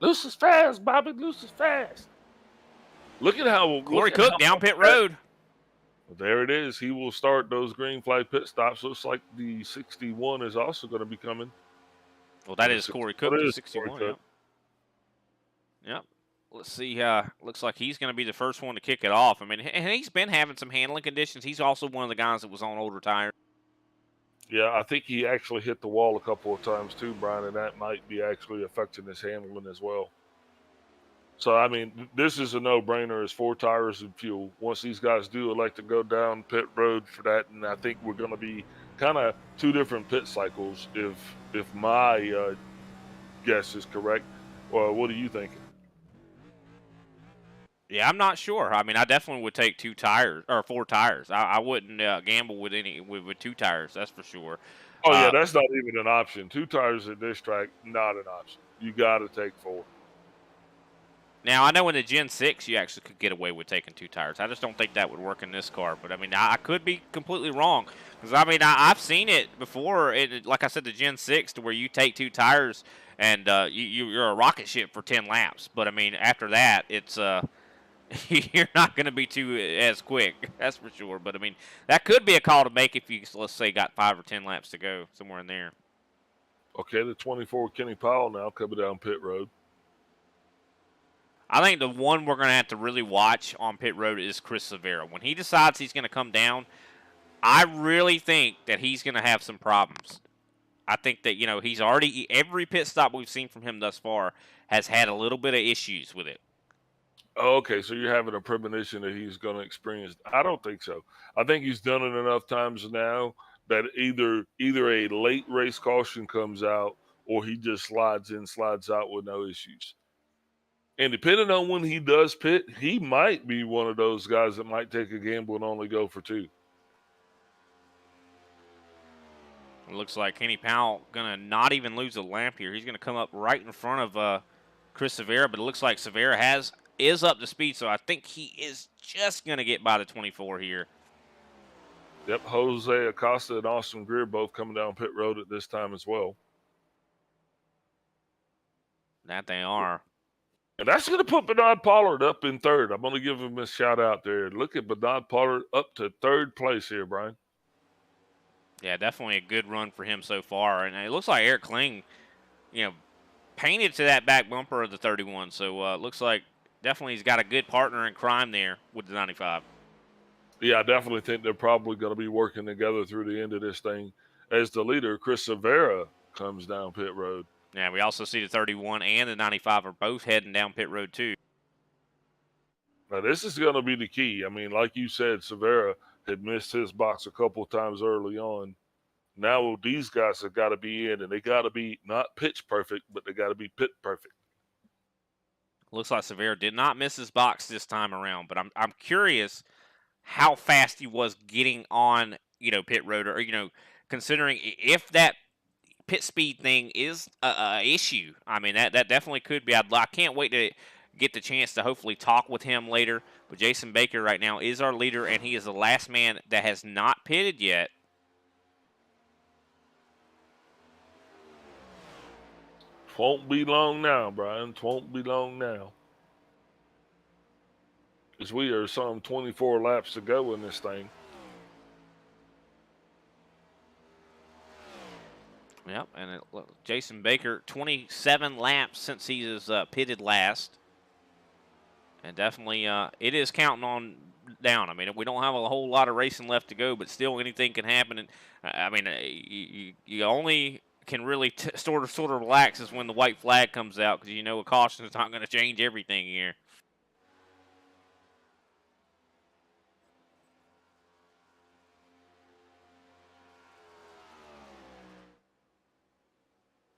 Loose is fast, Bobby. Loose is fast. Look at how Corey Cook down pit road. There it is. He will start those green flag pit stops. Looks like the 61 is also going to be coming. Well, that is Corey Cook, the 61. Yep. Yep. Let's see. Looks like he's going to be the first one to kick it off. I mean, and he's been having some handling conditions. He's also one of the guys that was on older tires. Yeah, I think he actually hit the wall a couple of times too, Brian, and that might be actually affecting his handling as well. So, I mean, this is a no-brainer. It's 4 tires and fuel. Once these guys do elect to go down pit road for that, and I think we're going to be kind of 2 different pit cycles if my guess is correct. Well, what are you thinking? Yeah, I'm not sure. I mean, I definitely would take 2 tires or 4 tires. I wouldn't gamble with with 2 tires. That's for sure. Oh yeah, that's not even an option. 2 tires at this track, not an option. You got to take 4. Now, I know in the Gen 6 you actually could get away with taking 2 tires. I just don't think that would work in this car. But, I mean, I could be completely wrong. Because, I mean, I've seen it before, like I said, the Gen 6, to where you take 2 tires and you're a rocket ship for 10 laps. But, I mean, after that, it's you're not going to be as quick. That's for sure. But, I mean, that could be a call to make if you, let's say, got 5 or 10 laps to go, somewhere in there. Okay, the 24 Kenny Powell now coming down pit road. I think the one we're going to have to really watch on pit road is Chris Severa. When he decides he's going to come down, I really think that he's going to have some problems. I think that, he's already, every pit stop we've seen from him thus far has had a little bit of issues with it. Okay, so you're having a premonition that he's going to experience. I don't think so. I think he's done it enough times now that either a late race caution comes out or he just slides in, slides out with no issues. And depending on when he does pit, he might be one of those guys that might take a gamble and only go for 2. It looks like Kenny Powell going to not even lose a lap here. He's going to come up right in front of Chris Severa, but it looks like Severa is up to speed, so I think he is just going to get by the 24 here. Yep, Jose Acosta and Austin Greer both coming down pit road at this time as well. That they are. And that's going to put Bernard Pollard up in 3rd. I'm going to give him a shout out there. Look at Bernard Pollard up to 3rd place here, Brian. Yeah, definitely a good run for him so far. And it looks like Eric Kling, painted to that back bumper of the 31. So it looks like definitely he's got a good partner in crime there with the 95. Yeah, I definitely think they're probably going to be working together through the end of this thing as the leader, Chris Severa, comes down pit road. Yeah, we also see the 31 and the 95 are both heading down pit road too. Now, this is going to be the key. I mean, like you said, Severa had missed his box a couple of times early on. Now these guys have got to be in, and they got to be not pitch perfect, but they got to be pit perfect. Looks like Severa did not miss his box this time around, but I'm curious how fast he was getting on, pit road, or considering if that pit speed thing is a issue. I mean, that definitely could be. I can't wait to get the chance to hopefully talk with him later. But Jason Baker right now is our leader, and he is the last man that has not pitted yet. Won't be long now, Brian. Won't be long now. as we are some 24 laps to go in this thing. Yep, and Jason Baker, 27 laps since he is pitted last. And definitely, it is counting on down. I mean, we don't have a whole lot of racing left to go, but still anything can happen. And I mean, you only can really sort of relax is when the white flag comes out, because you know a caution is not going to change everything here.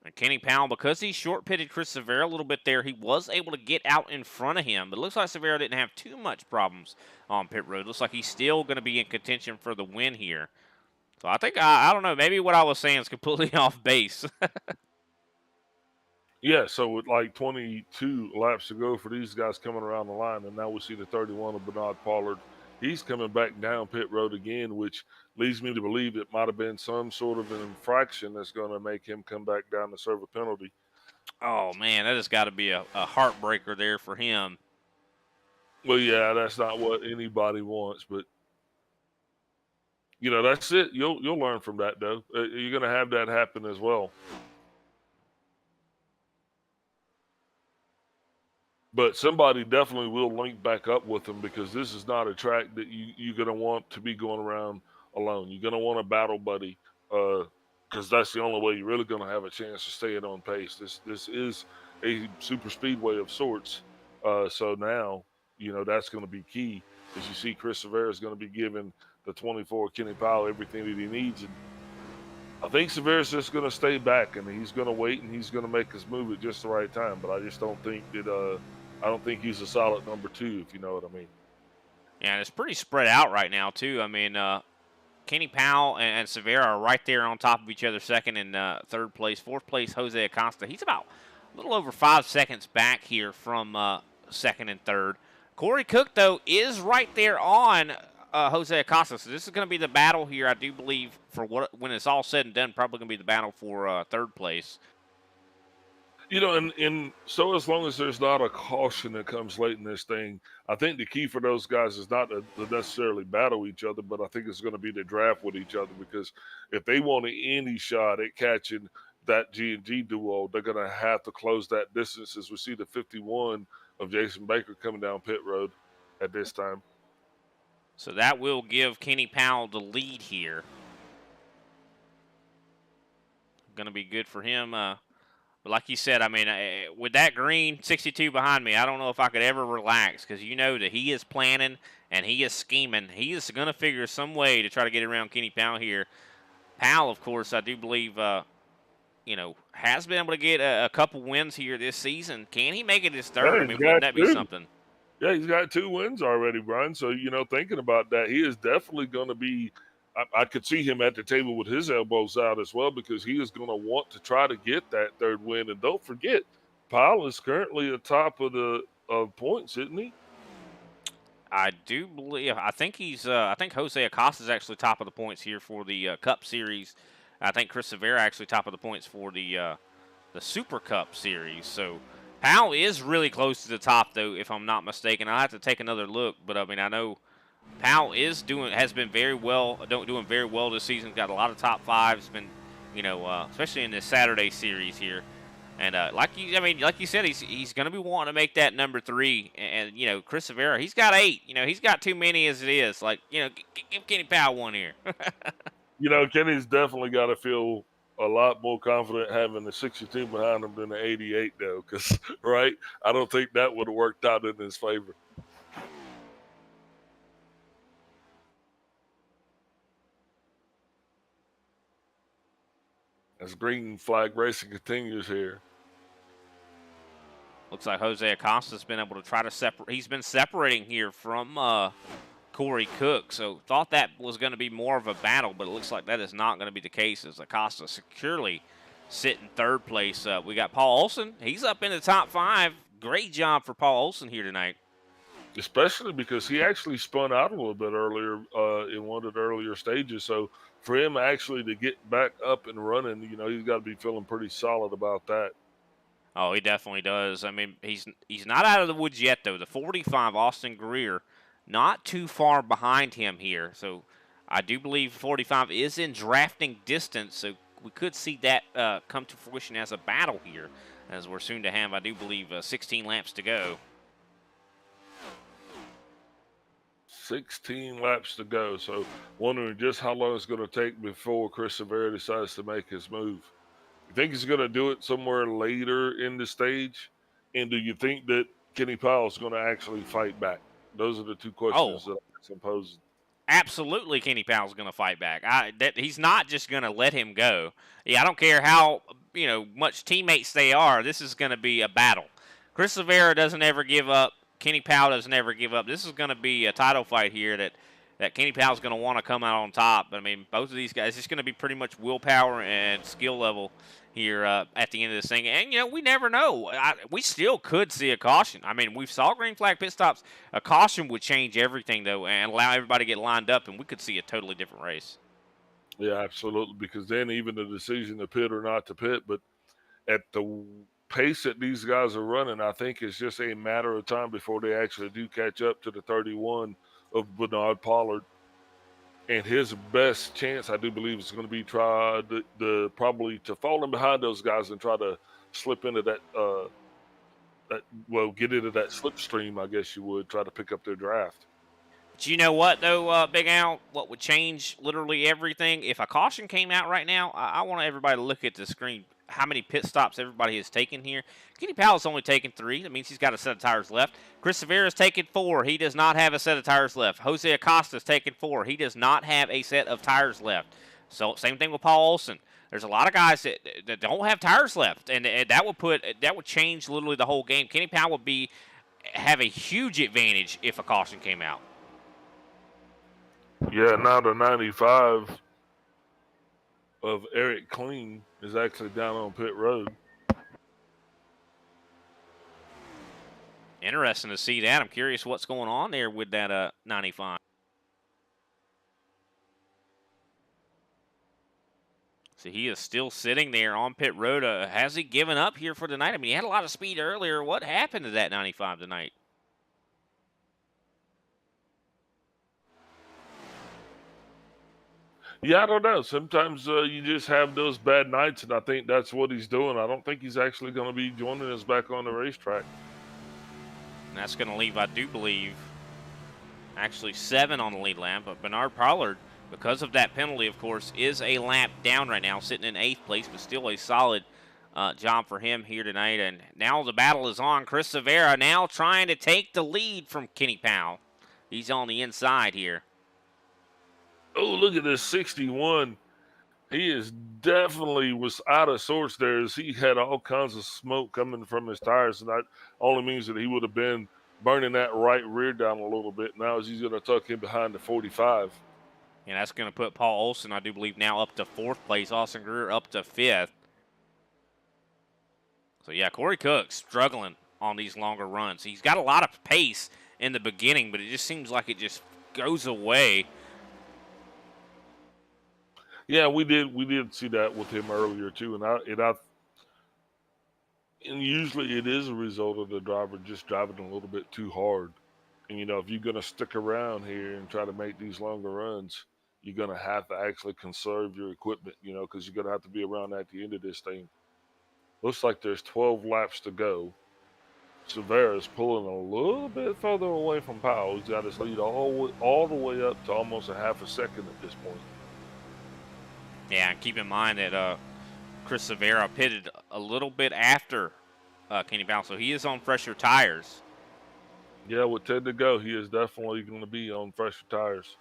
And Kenny Powell, because he short pitted Chris Severa a little bit there, he was able to get out in front of him. But it looks like Severa didn't have too much problems on pit road. Looks like he's still going to be in contention for the win here. So I think, I don't know, maybe what I was saying is completely off base. Yeah, so with like 22 laps to go for these guys coming around the line, and now we see the 31 of Bernard Pollard. He's coming back down pit road again, which leads me to believe it might have been some sort of an infraction that's going to make him come back down to serve a penalty. Oh, man, that has got to be a heartbreaker there for him. Well, yeah, that's not what anybody wants, but you know, that's it. You'll learn from that, though. You're going to have that happen as well. But somebody definitely will link back up with them, because this is not a track that you're going to want to be going around alone. You're going to want a battle buddy, because that's the only way you're really going to have a chance to stay it on pace. This is a super speedway of sorts. So now, you know, that's going to be key. As you see, Chris Severa is going to be giving the 24 Kenny Powell everything that he needs. And I think Severa's just going to stay back, and he's going to wait, and he's going to make his move at just the right time. But I just don't think that I don't think he's a solid number 2, if you know what I mean. Yeah, and it's pretty spread out right now, too. I mean, Kenny Powell and Severa are right there on top of each other, second and third place. Fourth place, Jose Acosta. He's about a little over 5 seconds back here from second and third. Corey Cook, though, is right there on Jose Acosta. So this is going to be the battle here, I do believe, for when it's all said and done, probably going to be the battle for third place. You know, and so as long as there's not a caution that comes late in this thing, I think the key for those guys is not to necessarily battle each other, but I think it's going to be to draft with each other, because if they want any shot at catching that G&G duo, they're going to have to close that distance, as we see the 51 of Jason Baker coming down pit road at this time. So that will give Kenny Powell the lead here. Going to be good for him. But like you said, I mean, with that green 62 behind me, I don't know if I could ever relax, because you know that he is planning and he is scheming. He is going to figure some way to try to get around Kenny Powell here. Powell, of course, I do believe, you know, has been able to get a couple wins here this season. Can he make it his third? I mean, wouldn't that be something? Yeah, he's got 2 wins already, Brian. So, you know, thinking about that, he is definitely going to be – I could see him at the table with his elbows out as well, because he is going to want to try to get that third win. And don't forget, Powell is currently atop of the points, isn't he? I do believe. I think he's. I think Jose Acosta is actually top of the points here for the Cup Series. I think Chris Severa actually top of the points for the Super Cup Series. So Powell is really close to the top, though, if I'm not mistaken. I'll have to take another look, but I mean, I know Powell has been very well, doing very well this season. Got a lot of top fives. Been, you know, especially in this Saturday series here. And like you said, he's going to be wanting to make that number 3. And you know, Chris Severa, he's got 8. You know, he's got too many as it is. Like, you know, give Kenny Powell one here. You know, Kenny's definitely got to feel a lot more confident having the 62 behind him than the 88, though. Because, right, I don't think that would have worked out in his favor. As green flag racing continues here. Looks like Jose Acosta's been able to try to separate. He's been separating here from Corey Cook. So thought that was going to be more of a battle, but it looks like that is not going to be the case, as Acosta securely sitting third place. We got Paul Olson. He's up in the top 5. Great job for Paul Olson here tonight. Especially because he actually spun out a little bit earlier in one of the earlier stages. So for him actually to get back up and running, you know, he's got to be feeling pretty solid about that. Oh, he definitely does. I mean, he's not out of the woods yet, though. The 45, Austin Greer, not too far behind him here. So I do believe 45 is in drafting distance, so we could see that come to fruition as a battle here, as we're soon to have, I do believe, 16 laps to go. 16 laps to go. So wondering just how long it's going to take before Chris Severa decides to make his move. You think he's going to do it somewhere later in the stage? And do you think that Kenny Powell is going to actually fight back? Those are the two questions that I'm posing. Absolutely, Kenny Powell's going to fight back. He's not just going to let him go. Yeah, I don't care how much teammates they are. This is going to be a battle. Chris Severa doesn't ever give up. Kenny Powell doesn't ever give up. This is going to be a title fight here that Kenny Powell's going to want to come out on top. I mean, both of these guys, it's going to be pretty much willpower and skill level here at the end of this thing. And, we never know. We still could see a caution. I mean, we saw green flag pit stops. A caution would change everything, though, and allow everybody to get lined up, and we could see a totally different race. Yeah, absolutely, because then even the decision to pit or not to pit, but at the pace that these guys are running, I think it's just a matter of time before they actually do catch up to the 31 of Bernard Pollard. And his best chance, I do believe, is going to be try probably to fall in behind those guys and try to slip into that, get into that slipstream, I guess you would, try to pick up their draft. But you know what, though, Big Al? What would change literally everything? If a caution came out right now, I want everybody to look at the screen, how many pit stops everybody has taken here. Kenny Powell's only taken 3. That means he's got a set of tires left. Chris Severa's taken 4. He does not have a set of tires left. Jose Acosta's taken 4. He does not have a set of tires left. So same thing with Paul Olson. There's a lot of guys that don't have tires left, and that would change literally the whole game. Kenny Powell would have a huge advantage if a caution came out. Yeah, now the 95 of Eric Clean is actually down on pit road. Interesting to see that. I'm curious what's going on there with that 95. So he is still sitting there on pit road. Has he given up here for tonight? I mean, he had a lot of speed earlier. What happened to that 95 tonight? Yeah, I don't know. Sometimes you just have those bad nights, and I think that's what he's doing. I don't think he's actually going to be joining us back on the racetrack. And that's going to leave, I do believe, actually 7 on the lead lap. But Bernard Pollard, because of that penalty, of course, is a lap down right now, sitting in 8th place, but still a solid job for him here tonight. And now the battle is on. Chris Severa now trying to take the lead from Kenny Powell. He's on the inside here. Oh, look at this 61. He is definitely was out of sorts there as he had all kinds of smoke coming from his tires. And that only means that he would have been burning that right rear down a little bit. Now as he's going to tuck in behind the 45. And that's going to put Paul Olson, I do believe, now up to 4th place. Austin Greer up to 5th. So, yeah, Corey Cook struggling on these longer runs. He's got a lot of pace in the beginning, but it just seems like it just goes away. Yeah, we did see that with him earlier too, and usually it is a result of the driver just driving a little bit too hard. And if you're gonna stick around here and try to make these longer runs, you're gonna have to actually conserve your equipment, because you're gonna have to be around at the end of this thing. Looks like there's 12 laps to go. Severa's pulling a little bit further away from Powell. He's got his lead all the way up to almost a half a second at this point. Yeah, and keep in mind that Chris Severa pitted a little bit after Kenny Powell, so he is on fresher tires. Yeah, with 10 to go, he is definitely going to be on fresher tires.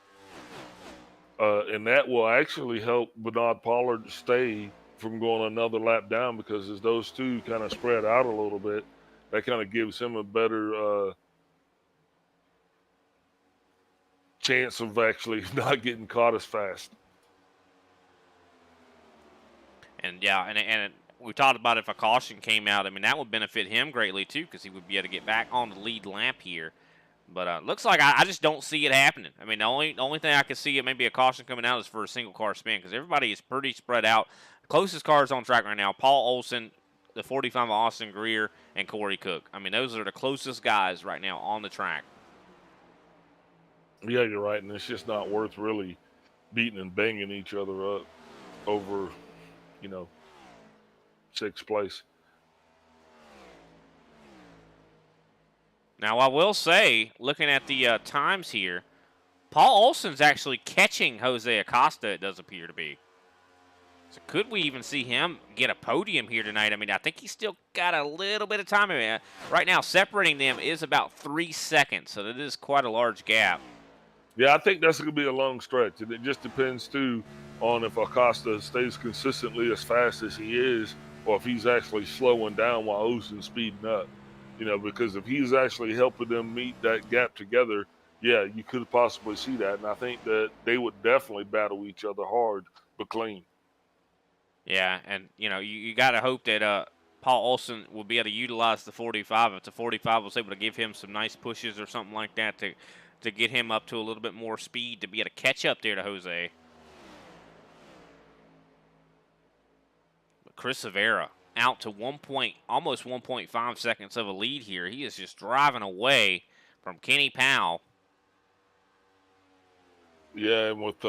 And that will actually help Bernard Pollard stay from going another lap down, because as those two kind of spread out a little bit, that kind of gives him a better chance of actually not getting caught as fast. And yeah, and we talked about if a caution came out, I mean, that would benefit him greatly too, because he would be able to get back on the lead lap here. But looks like I just don't see it happening. I mean, the only thing I can see it maybe a caution coming out is for a single car spin, because everybody is pretty spread out. The closest cars on track right now: Paul Olson, the 45 of Austin Greer, and Corey Cook. I mean, those are the closest guys right now on the track. Yeah, you're right, and it's just not worth really beating and banging each other up over, you know, sixth place. Now, I will say, looking at the times here, Paul Olson's actually catching Jose Acosta, it does appear to be. So could we even see him get a podium here tonight? I mean, I think he's still got a little bit of time. I mean, right now, separating them is about 3 seconds, so that is quite a large gap. Yeah, I think that's going to be a long stretch, and it just depends too on if Acosta stays consistently as fast as he is, or if he's actually slowing down while Olsen's speeding up. You know, because if he's actually helping them meet that gap together, yeah, you could possibly see that, and I think that they would definitely battle each other hard but clean. Yeah, and you got to hope that Paul Olson will be able to utilize the 45. If the 45 was able to give him some nice pushes or something like that to get him up to a little bit more speed to be able to catch up there to Jose. But Chris Severa out to almost 1.5 seconds of a lead here. He is just driving away from Kenny Powell. Yeah, and with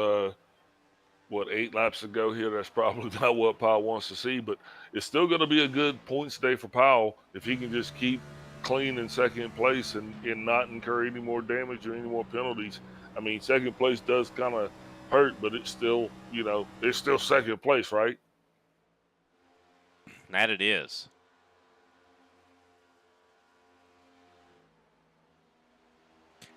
8 laps to go here, that's probably not what Powell wants to see, but it's still going to be a good points day for Powell if he can just keep clean in second place and not incur any more damage or any more penalties. I mean, second place does kind of hurt, but it's still, it's still second place, right? That it is.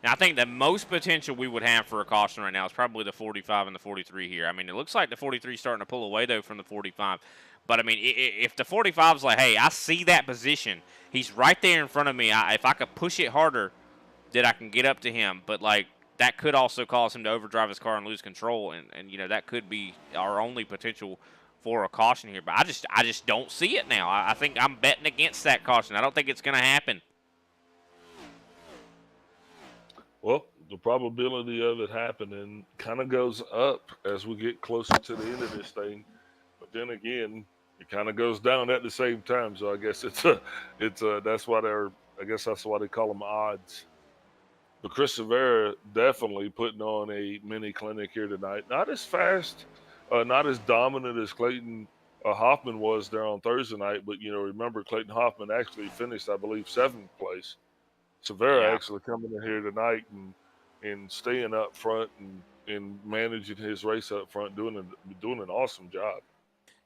Now, I think the most potential we would have for a caution right now is probably the 45 and the 43 here. I mean, it looks like the 43 is starting to pull away, though, from the 45. But, I mean, if the 45 is like, hey, I see that position. He's right there in front of me. If I could push it harder, then I can get up to him. But, like, that could also cause him to overdrive his car and lose control. And that could be our only potential for a caution here. But I just don't see it now. I think I'm betting against that caution. I don't think it's going to happen. Well, the probability of it happening kind of goes up as we get closer to the end of this thing. But then again, it kind of goes down at the same time. So I guess that's why that's why they call them odds. But Chris Severa definitely putting on a mini clinic here tonight. Not as fast, not as dominant as Clayton Hoffman was there on Thursday night. But remember Clayton Hoffman actually finished, I believe, 7th place. Severa actually coming in here tonight and staying up front and managing his race up front, doing an awesome job.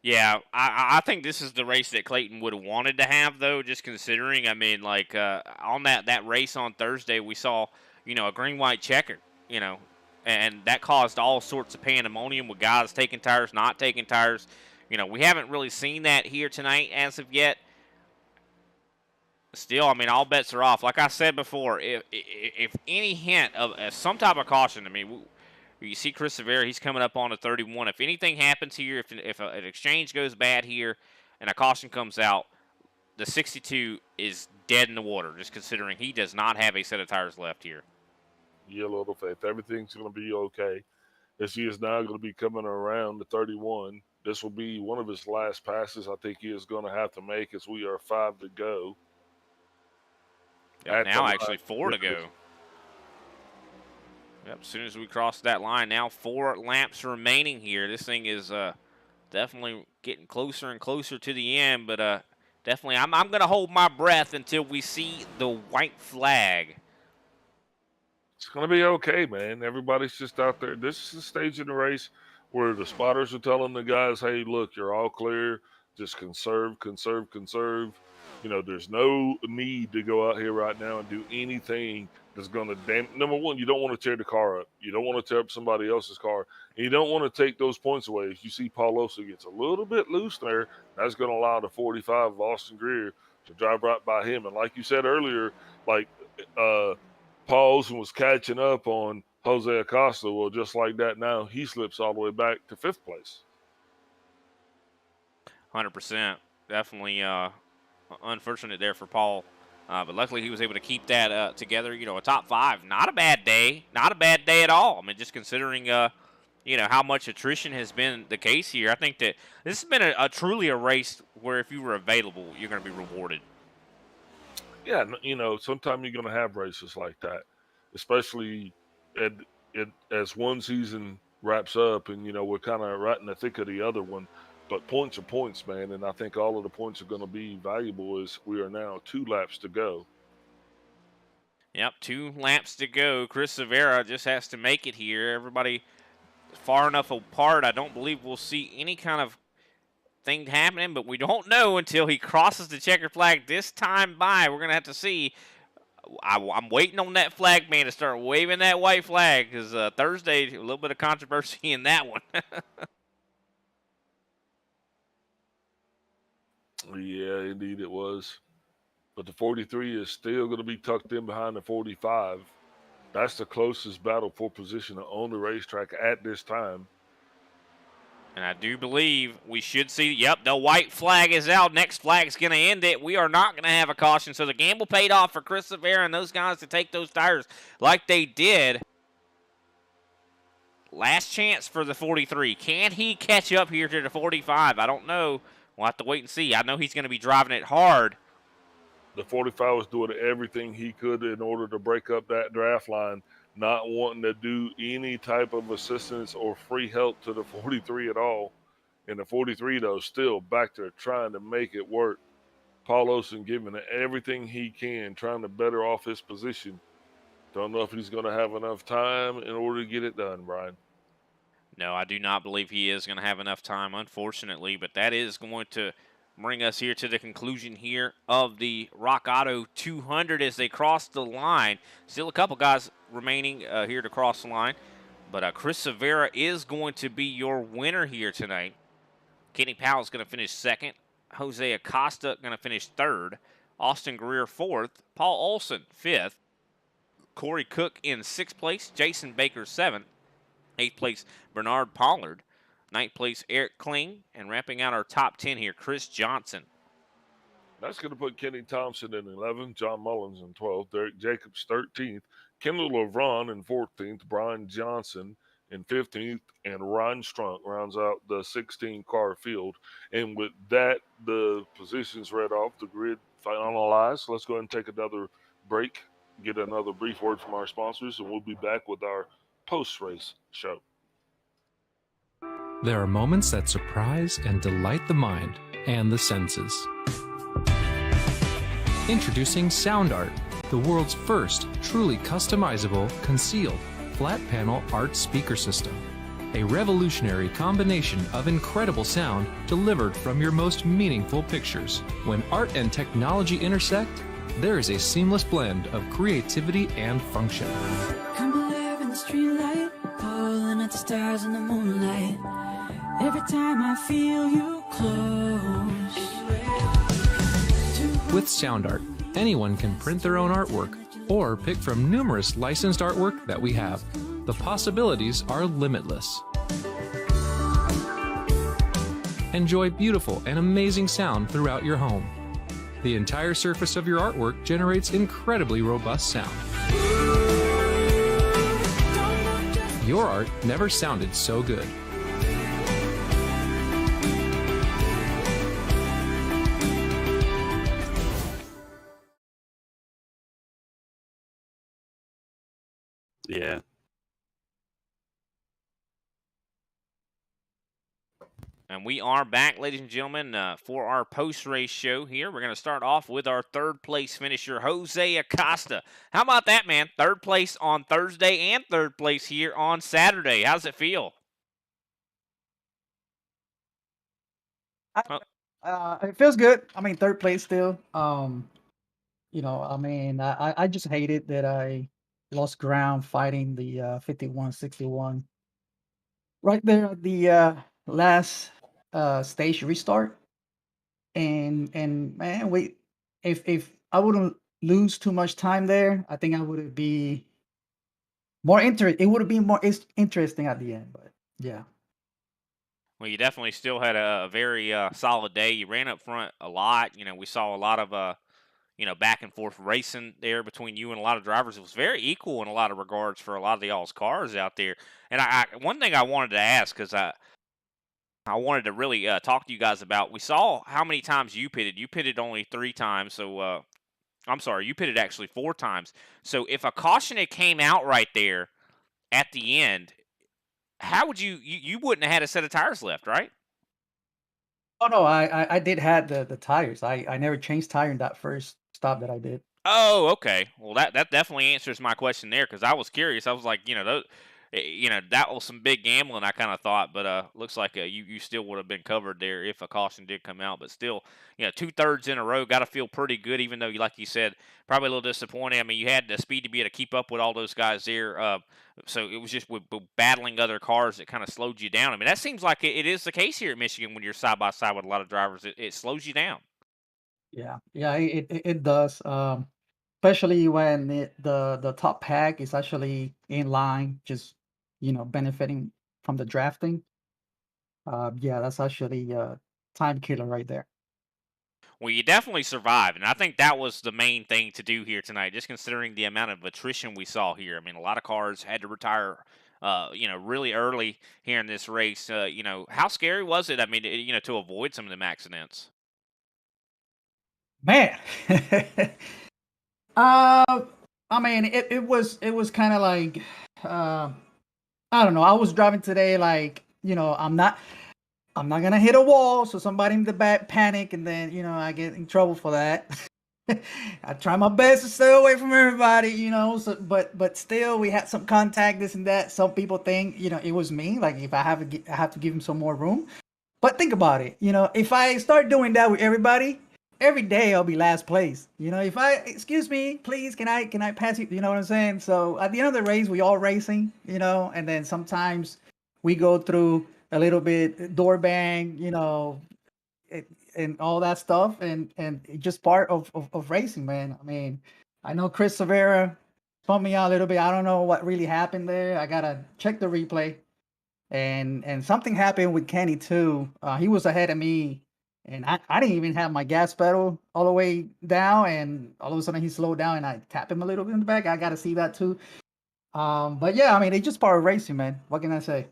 Yeah, I think this is the race that Clayton would have wanted to have, though, just considering. I mean, like, on that race on Thursday, we saw, a green-white checker, and that caused all sorts of pandemonium with guys taking tires, not taking tires. We haven't really seen that here tonight as of yet. Still, I mean, all bets are off. Like I said before, if any hint of some type of caution, I mean, you see Chris Severa, he's coming up on a 31. If anything happens here, if an exchange goes bad here and a caution comes out, the 62 is dead in the water, just considering he does not have a set of tires left here. Yeah, little faith. Everything's going to be okay. As he is now going to be coming around the 31. This will be one of his last passes I think he is going to have to make as we are 5 to go. Yep, now actually 4 to go. Yep, as soon as we cross that line, now 4 laps remaining here. This thing is definitely getting closer and closer to the end, but definitely I'm going to hold my breath until we see the white flag. It's going to be okay, man. Everybody's just out there. This is the stage in the race where the spotters are telling the guys, hey, look, you're all clear. Just conserve. There's no need to go out here right now and do anything that's going to damage. Number one, you don't want to tear the car up. You don't want to tear up somebody else's car. And you don't want to take those points away. If you see Paul Olson gets a little bit loose there, that's going to allow the 45 of Austin Greer to drive right by him. And like you said earlier, like Paul Olson was catching up on Jose Acosta. Well, just like that now, he slips all the way back to 5th place. 100%. Definitely unfortunate there for Paul. But luckily he was able to keep that together. A top 5. Not a bad day. Not a bad day at all. I mean, just considering, how much attrition has been the case here. I think that this has been a truly a race where if you were available, you're going to be rewarded. Yeah, sometimes you're going to have races like that, especially, as one season wraps up, and we're kind of right in the thick of the other one. But points are points, man, and I think all of the points are going to be valuable as we are now 2 laps to go. Yep, 2 laps to go. Chris Severa just has to make it here. Everybody far enough apart. I don't believe we'll see any kind of thing happening, but we don't know until he crosses the checkered flag this time by. We're going to have to see. I'm waiting on that flag man to start waving that white flag because Thursday, a little bit of controversy in that one. Yeah, indeed it was. But the 43 is still going to be tucked in behind the 45. That's the closest battle for position on the racetrack at this time. And I do believe we should see, yep, the white flag is out. Next flag's going to end it. We are not going to have a caution. So the gamble paid off for Chris Severa and those guys to take those tires like they did. Last chance for the 43. Can he catch up here to the 45? I don't know. We'll have to wait and see. I know he's going to be driving it hard. The 45 was doing everything he could in order to break up that draft line, not wanting to do any type of assistance or free help to the 43 at all. And the 43, though, still back there trying to make it work. Paul Olsen giving it everything he can, trying to better off his position. Don't know if he's going to have enough time in order to get it done, Brian. No, I do not believe he is going to have enough time, unfortunately, but that is going to bring us here to the conclusion here of the Rock Auto 200 as they cross the line. Still a couple guys remaining here to cross the line, but Chris Severa is going to be your winner here tonight. Kenny Powell is going to finish second. Jose Acosta going to finish third. Austin Greer fourth. Paul Olsen fifth. Corey Cook in sixth place. Jason Baker seventh. Eighth place, Bernard Pollard. Ninth place, Eric Kling. And wrapping out our top 10 here, Chris Johnson. That's going to put Kenny Thompson in 11th, John Mullins in 12th, Derek Jacobs 13th, Kendall LeVron in 14th, Brian Johnson in 15th, and Ryan Strunk rounds out the 16-car field. And with that, the positions read off, the grid finalized. Let's go ahead and take another break, get another brief word from our sponsors, and we'll be back with our post-race show. There are moments that surprise and delight the mind and the senses. Introducing Sound Art, the world's first truly customizable, concealed, flat panel art speaker system. A revolutionary combination of incredible sound delivered from your most meaningful pictures. When art and technology intersect, there is a seamless blend of creativity and function. Come alive in the streetlight, pulling at the stars in the moonlight. Every time I feel you close. With Sound Art, anyone can print their own artwork or pick from numerous licensed artwork that we have. The possibilities are limitless. Enjoy beautiful and amazing sound throughout your home. The entire surface of your artwork generates incredibly robust sound. Your art never sounded so good. Yeah. And we are back, ladies and gentlemen, for our post-race show here. We're going to start off with our third place finisher, Jose Acosta. How about that, man? Third place on Thursday and third place here on Saturday. How's it feel? It feels good. I mean, third place still. I just hated that I lost ground fighting the 51-61 right there at the last stage restart. And man, if I wouldn't lose too much time there, I think I would be more interested. It would have been more interesting at the end. But yeah. Well, you definitely still had a very solid day. You ran up front a lot. We saw a lot of back and forth racing there between you and a lot of drivers. It was very equal in a lot of regards for a lot of y'all's cars out there. And one thing I wanted to ask, because I wanted to really talk to you guys about, we saw how many times you pitted. You pitted only 3 times, so I'm sorry, you pitted actually 4 times. So if a caution had came out right there, at the end, how would you wouldn't have had a set of tires left, right? Oh no, I did had the tires. I never changed tire in that first stop that I did. Oh, okay. Well, that definitely answers my question there because I was curious. I was like, that was some big gambling. I kind of thought, but looks like you still would have been covered there if a caution did come out. But still, 2/3 in a row, got to feel pretty good. Even though, like you said, probably a little disappointing. I mean, you had the speed to be able to keep up with all those guys there. So it was just with battling other cars that kind of slowed you down. I mean, that seems like it is the case here at Michigan when you're side by side with a lot of drivers. It slows you down. Yeah, yeah, it does. Especially when the top pack is actually in line, just benefiting from the drafting. Yeah, that's actually time killer right there. Well, you definitely survived, and I think that was the main thing to do here tonight. Just considering the amount of attrition we saw here. I mean, a lot of cars had to retire, really early here in this race. How scary was it? I mean, to avoid some of them accidents. Man, uh, I mean, it was kind of like, uh, I don't know. I was driving today, like I'm not gonna hit a wall, so somebody in the back panic, and then I get in trouble for that. I try my best to stay away from everybody, So, but still, we had some contact, this and that. Some people think, it was me. Like if I have to give him some more room. But think about it. If I start doing that with everybody, every day I'll be last place. If I excuse me, please, can I pass you? You know what I'm saying? So at the end of the race, we all racing. And then sometimes we go through a little bit door bang. it, and all that stuff, and it's just part of racing, man. I mean, I know Chris Severa spun me out a little bit. I don't know what really happened there. I gotta check the replay, and something happened with Kenny too. He was ahead of me, and I didn't even have my gas pedal all the way down, and all of a sudden he slowed down, and I tapped him a little bit in the back. I gotta see that too. But yeah, I mean, it's just part of racing, man. What can I say?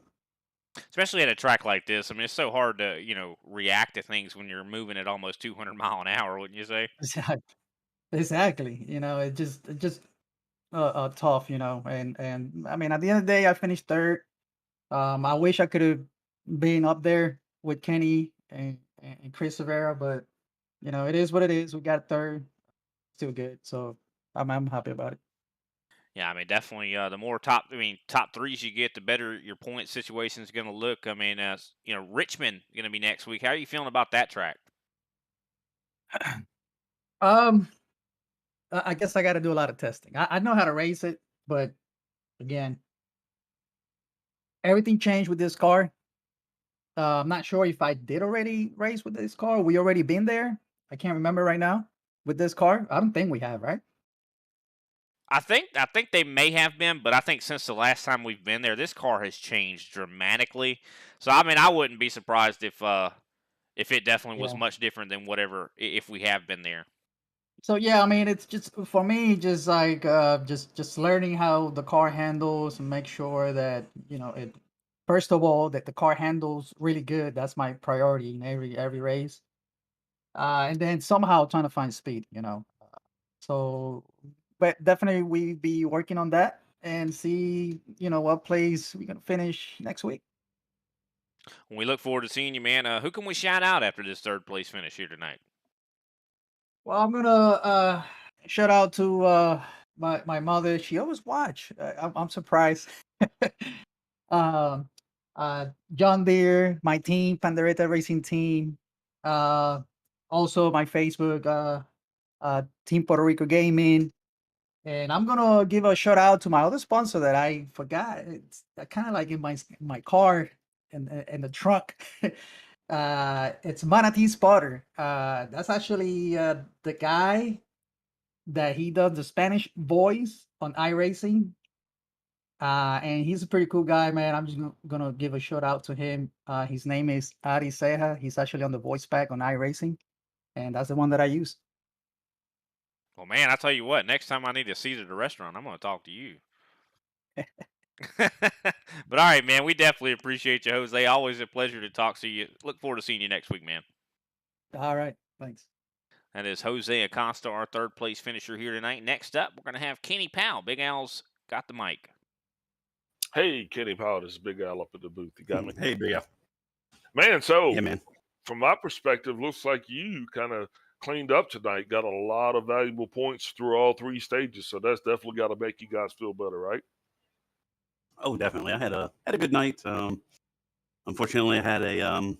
Especially at a track like this. I mean, it's so hard to react to things when you're moving at almost 200 mile an hour, wouldn't you say? Exactly. It just tough, and I mean, at the end of the day, I finished third. I wish I could have been up there with Kenny and Chris Rivera, but it is what it is. We got third, still good, so I'm happy about it. Yeah, I mean, definitely. Top threes you get, the better your point situation is going to look. I mean, Richmond going to be next week. How are you feeling about that track? Um, I guess I got to do a lot of testing. I know how to race it, but again, everything changed with this car. I'm not sure if I did already race with this car. We already been there. I can't remember right now with this car. I don't think we have, right? I think they may have been, but I think since the last time we've been there, this car has changed dramatically. So I mean, I wouldn't be surprised if it definitely was Yeah. much different than whatever if we have been there. So yeah, I mean, it's just for me, just like just learning how the car handles and make sure that it. First of all, that the car handles really good. That's my priority in every race. And then somehow trying to find speed. So, but definitely we be working on that and see what place we're gonna finish next week. We look forward to seeing you, man. Who can we shout out after this third place finish here tonight? Well, I'm gonna shout out to my mother. She always watch. I'm surprised. um, John Deere, my team, Pandereta Racing Team. Uh, Also my Facebook, Team Puerto Rico Gaming. And I'm gonna give a shout out to my other sponsor that I forgot. It's kind of like in my car and the trunk. It's Manatee Spotter. That's actually the guy that he does the Spanish voice on iRacing. And he's a pretty cool guy, man. I'm just gonna give a shout out to him. His name is Ari Ceja. He's actually on the voice pack on iRacing, and that's the one that I use. Well, man, I tell you what. Next time I need a seat at a restaurant, I'm going to talk to you. But all right, man. We definitely appreciate you, Jose. Always a pleasure to talk to you. Look forward to seeing you next week, man. All right, thanks. That is Jose Acosta, our third place finisher here tonight. Next up, we're going to have Kenny Powell. Big Al's got the mic. Hey, Kenny Powell, this is Big Al up at the booth. You got me? Hey, Big Al. Man, Yeah, so man. from my perspective, looks like you kind of cleaned up tonight, got a lot of valuable points through all three stages. So that's definitely got to make you guys feel better, right? Oh, definitely. I had a good night. Unfortunately, I had a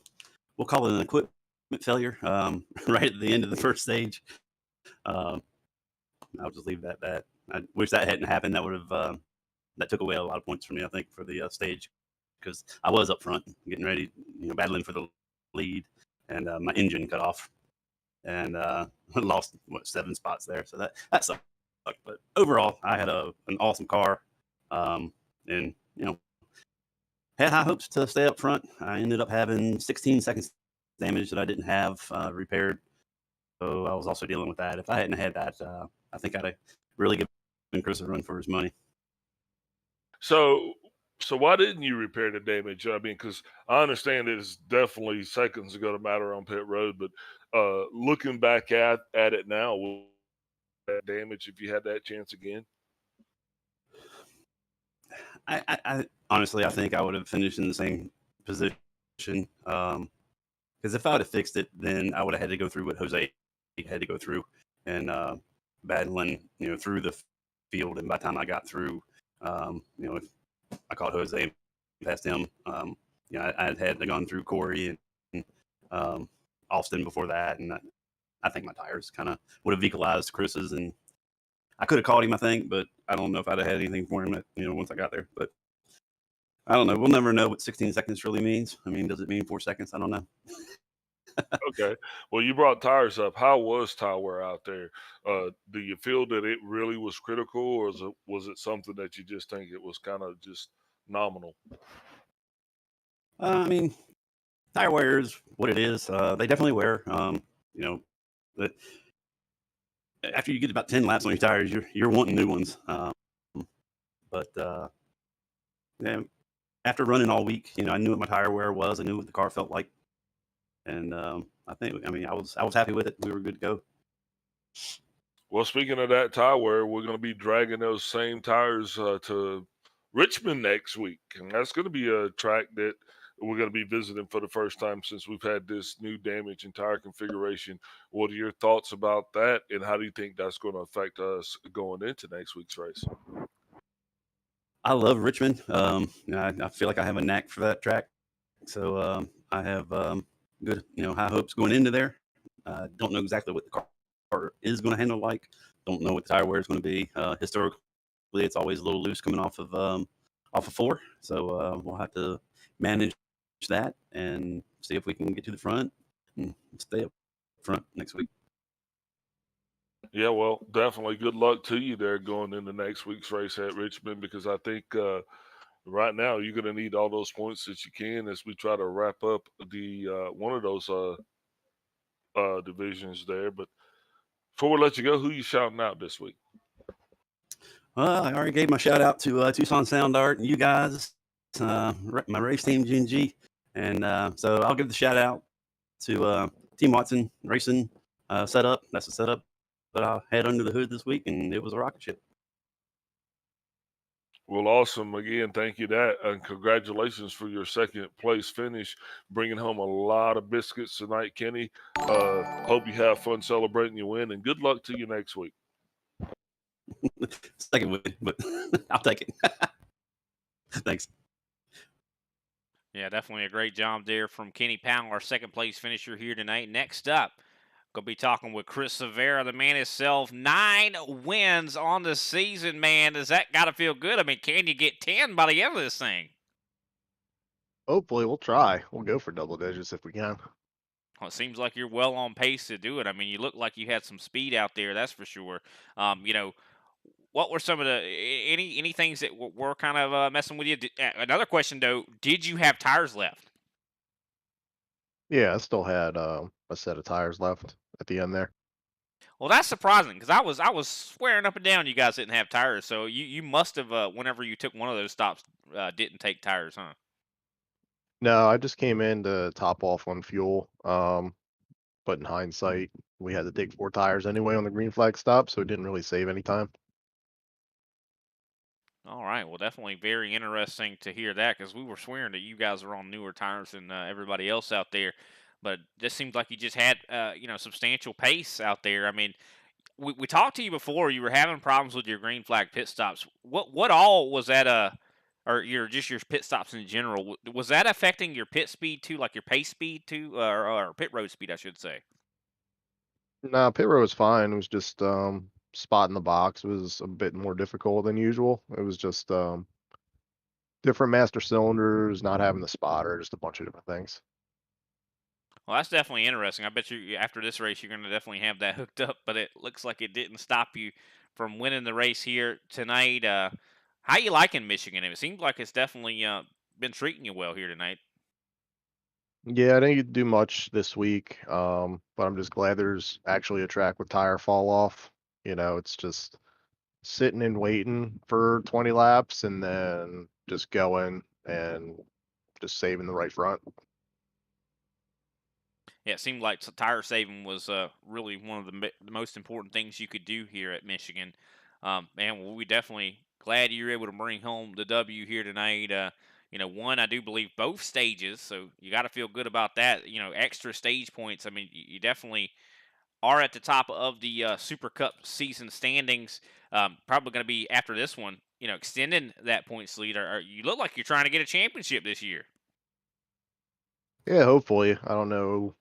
we'll call it an equipment failure right at the end of the first stage. Um, I'll just leave that at that. I wish that hadn't happened. That would have that took away a lot of points for me. I think for the stage because I was up front getting ready, battling for the lead, and my engine cut off and lost 7 spots there. So that sucked. But overall, I had an awesome car, and had high hopes to stay up front. I ended up having 16 seconds damage that I didn't have repaired. So I was also dealing with that. If I hadn't had that, I think I'd have really given Chris a run for his money. So, so why didn't you repair the damage? I mean, because I understand it's definitely seconds are going to matter on pit road, but looking back at it now, will that damage if you had that chance again? I honestly, I think I would have finished in the same position. Because if I would have fixed it, then I would have had to go through what Jose had to go through and battling, through the field. And by the time I got through, if I caught Jose and passed him, I had to gone through Corey and Austin before that, and I think my tires kind of would have equalized Chris's, and I could have caught him, I think, but I don't know if I'd have had anything for him, once I got there. But I don't know. We'll never know what 16 seconds really means. I mean, does it mean 4 seconds? I don't know. Okay. Well, you brought tires up. How was tire wear out there? Do you feel that it really was critical, or was it something that you just think it was kind of just nominal? I mean, tire wear is what it is. They definitely wear. But after you get about 10 laps on your tires, you're wanting new ones. But yeah, after running all week, I knew what my tire wear was. I knew what the car felt like, and I was happy with it. We were good to go. Well, speaking of that tire wear, we're going to be dragging those same tires to Richmond next week, and that's going to be a track that we're going to be visiting for the first time since we've had this new damage in tire configuration. What are your thoughts about that, and how do you think that's going to affect us going into next week's race? I love Richmond. I feel like I have a knack for that track, so I have good, high hopes going into there. Don't know exactly what the car is going to handle like. Don't know what the tire wear is going to be. Historically, it's always a little loose coming off of four, so we'll have to manage that and see if we can get to the front and stay up front next week. Yeah, well, definitely good luck to you there going into next week's race at Richmond because I think right now you're going to need all those points that you can as we try to wrap up the one of those divisions there. But before we let you go, who you shouting out this week? Well, I already gave my shout out to Tucson Sound Art and you guys, my race team GNG, and so I'll give the shout out to Team Watson Racing setup. That's the setup that I had under the hood this week, and it was a rocket ship. Well, awesome. Again, thank you that, and congratulations for your second place finish, bringing home a lot of biscuits tonight, Kenny. Hope you have fun celebrating your win, and good luck to you next week. Second win, but I'll take it. Thanks. Yeah, definitely a great job there from Kenny Powell, our second place finisher here tonight. Next up, gonna be talking with Chris Severa, the man himself. 9 wins on the season, man. Does that gotta feel good? I mean, can you get 10 by the end of this thing? Hopefully, we'll try. We'll go for double digits if we can. Well, it seems like you're well on pace to do it. I mean, you look like you had some speed out there, that's for sure. What were some of the any things that were kind of messing with you? Another question though, did you have tires left? Yeah, I still had a set of tires left at the end there. Well, that's surprising because I was swearing up and down you guys didn't have tires. So you must have whenever you took one of those stops didn't take tires, huh? No, I just came in to top off on fuel. But in hindsight, we had to take 4 tires anyway on the green flag stop, so it didn't really save any time. All right. Well, definitely very interesting to hear that because we were swearing that you guys are on newer tires than everybody else out there. But this seems like you just had, substantial pace out there. I mean, we talked to you before. You were having problems with your green flag pit stops. What all was that? Or your pit stops in general? Was that affecting your pit speed too, like your pace speed too, or pit road speed, I should say? Nah, pit road was fine. It was just spot in the box was a bit more difficult than usual. It was just different master cylinders, not having the spotter, just a bunch of different things. Well, that's definitely interesting. I bet you after this race, you're going to definitely have that hooked up. But it looks like it didn't stop you from winning the race here tonight. How you liking Michigan? It seems like it's definitely been treating you well here tonight. Yeah, I didn't get to do much this week, but I'm just glad there's actually a track with tire fall off. It's just sitting and waiting for 20 laps and then just going and just saving the right front. Yeah, it seemed like tire saving was really one of the most important things you could do here at Michigan. Man, well, we definitely glad you were able to bring home the W here tonight. One, I do believe both stages, so you got to feel good about that. Extra stage points. I mean, you definitely are at the top of the Super Cup season standings. Probably going to be after this one. Extending that points lead. You look like you're trying to get a championship this year. Yeah, hopefully. I don't know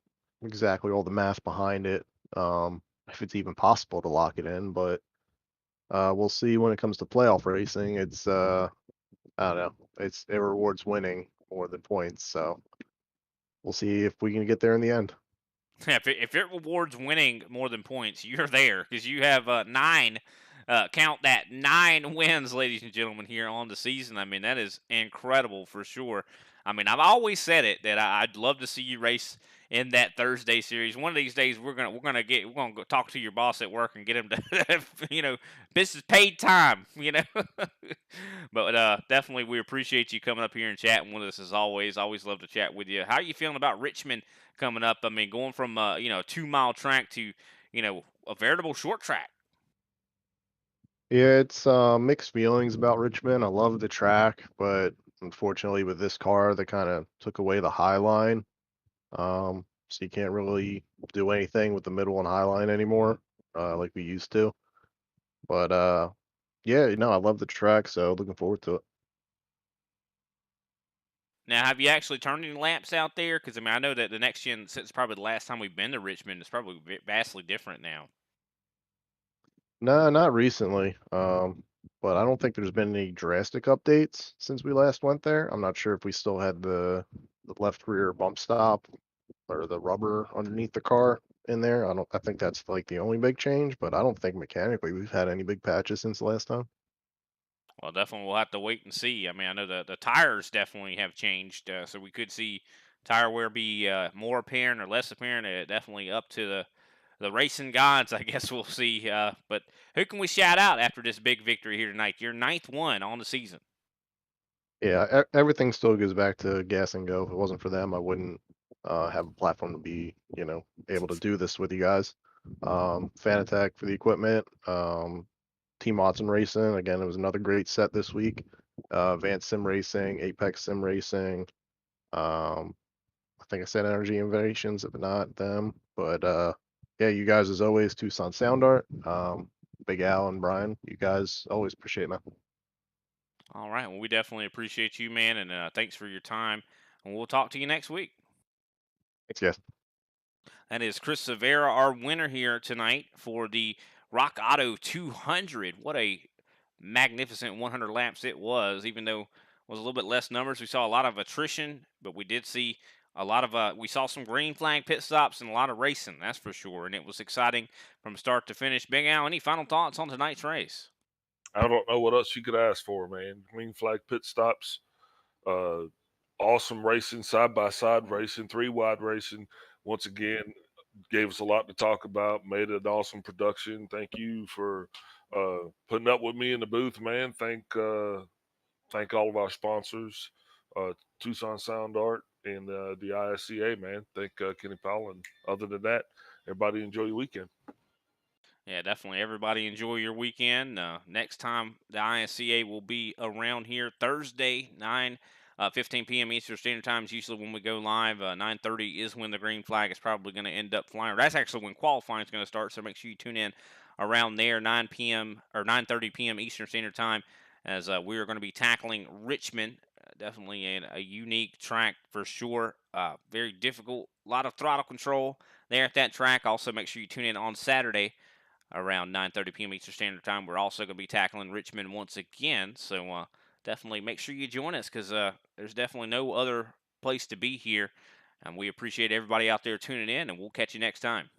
exactly all the math behind it, if it's even possible to lock it in, but we'll see when it comes to playoff racing. I don't know. It rewards winning more than points, so we'll see if we can get there in the end. If it rewards winning more than points, you're there because you have nine. Count that 9 wins, ladies and gentlemen, here on the season. I mean, that is incredible for sure. I mean, I've always said it that I'd love to see you race in that Thursday series. One of these days, we're gonna go talk to your boss at work and get him to, business paid time. But definitely, we appreciate you coming up here and chatting with us as always. Always love to chat with you. How are you feeling about Richmond coming up? I mean, going from a 2 mile track to a veritable short track. Yeah, it's mixed feelings about Richmond. I love the track, but unfortunately with this car, they kind of took away the high line. So you can't really do anything with the middle and high line anymore, like we used to. But yeah, I love the track, so looking forward to it. Now, have you actually turned any laps out there? Because I mean, I know that the next gen, since probably the last time we've been to Richmond, it's probably vastly different now. No, not recently. But I don't think there's been any drastic updates since we last went there. I'm not sure if we still had the left rear bump stop or the rubber underneath the car in there. I think that's like the only big change, but I don't think mechanically we've had any big patches since the last time. Well, definitely we'll have to wait and see. I mean, I know the tires definitely have changed, so we could see tire wear be more apparent or less apparent. Definitely up to the racing gods, I guess we'll see. But who can we shout out after this big victory here tonight? Your ninth one on the season. Yeah, everything still goes back to gas and go. If it wasn't for them, I wouldn't have a platform to be, able to do this with you guys. Fanatec for the equipment. Team Watson Racing. Again, it was another great set this week. Advanced Sim Racing, Apex Sim Racing. Um, I think I said Energy Innovations, if not them. But yeah, you guys as always, Tucson Sound Art. Big Al and Brian, you guys always appreciate it, man. All right. Well, we definitely appreciate you, man, and thanks for your time. And we'll talk to you next week. Thanks, guys. That is Chris Severa, our winner here tonight for the Rock Auto 200. What a magnificent 100 laps it was, even though it was a little bit less numbers. We saw a lot of attrition, but we did see a lot of, we saw some green flag pit stops and a lot of racing, that's for sure. And it was exciting from start to finish. Big Al, any final thoughts on tonight's race? I don't know what else you could ask for, man. Green flag pit stops, uh, awesome racing, side by side racing, three wide racing. Once again, gave us a lot to talk about. Made an awesome production. Thank you for putting up with me in the booth, man. Thank all of our sponsors, Tucson Sound Art and the ISCA, man. Thank Kenny Powell. And other than that, everybody enjoy your weekend. Yeah, definitely. Everybody enjoy your weekend. Next time the ISCA will be around here Thursday, 15 p.m. Eastern Standard Time is usually when we go live. 9:30 is when the green flag is probably going to end up flying. That's actually when qualifying is going to start. So make sure you tune in around there, 9 p.m. or 9:30 p.m. Eastern Standard Time, as we are going to be tackling Richmond. Definitely a unique track for sure. Very difficult. A lot of throttle control there at that track. Also, make sure you tune in on Saturday around 9:30 p.m. Eastern Standard Time. We're also going to be tackling Richmond once again, so definitely make sure you join us, because there's definitely no other place to be here. And we appreciate everybody out there tuning in, and we'll catch you next time.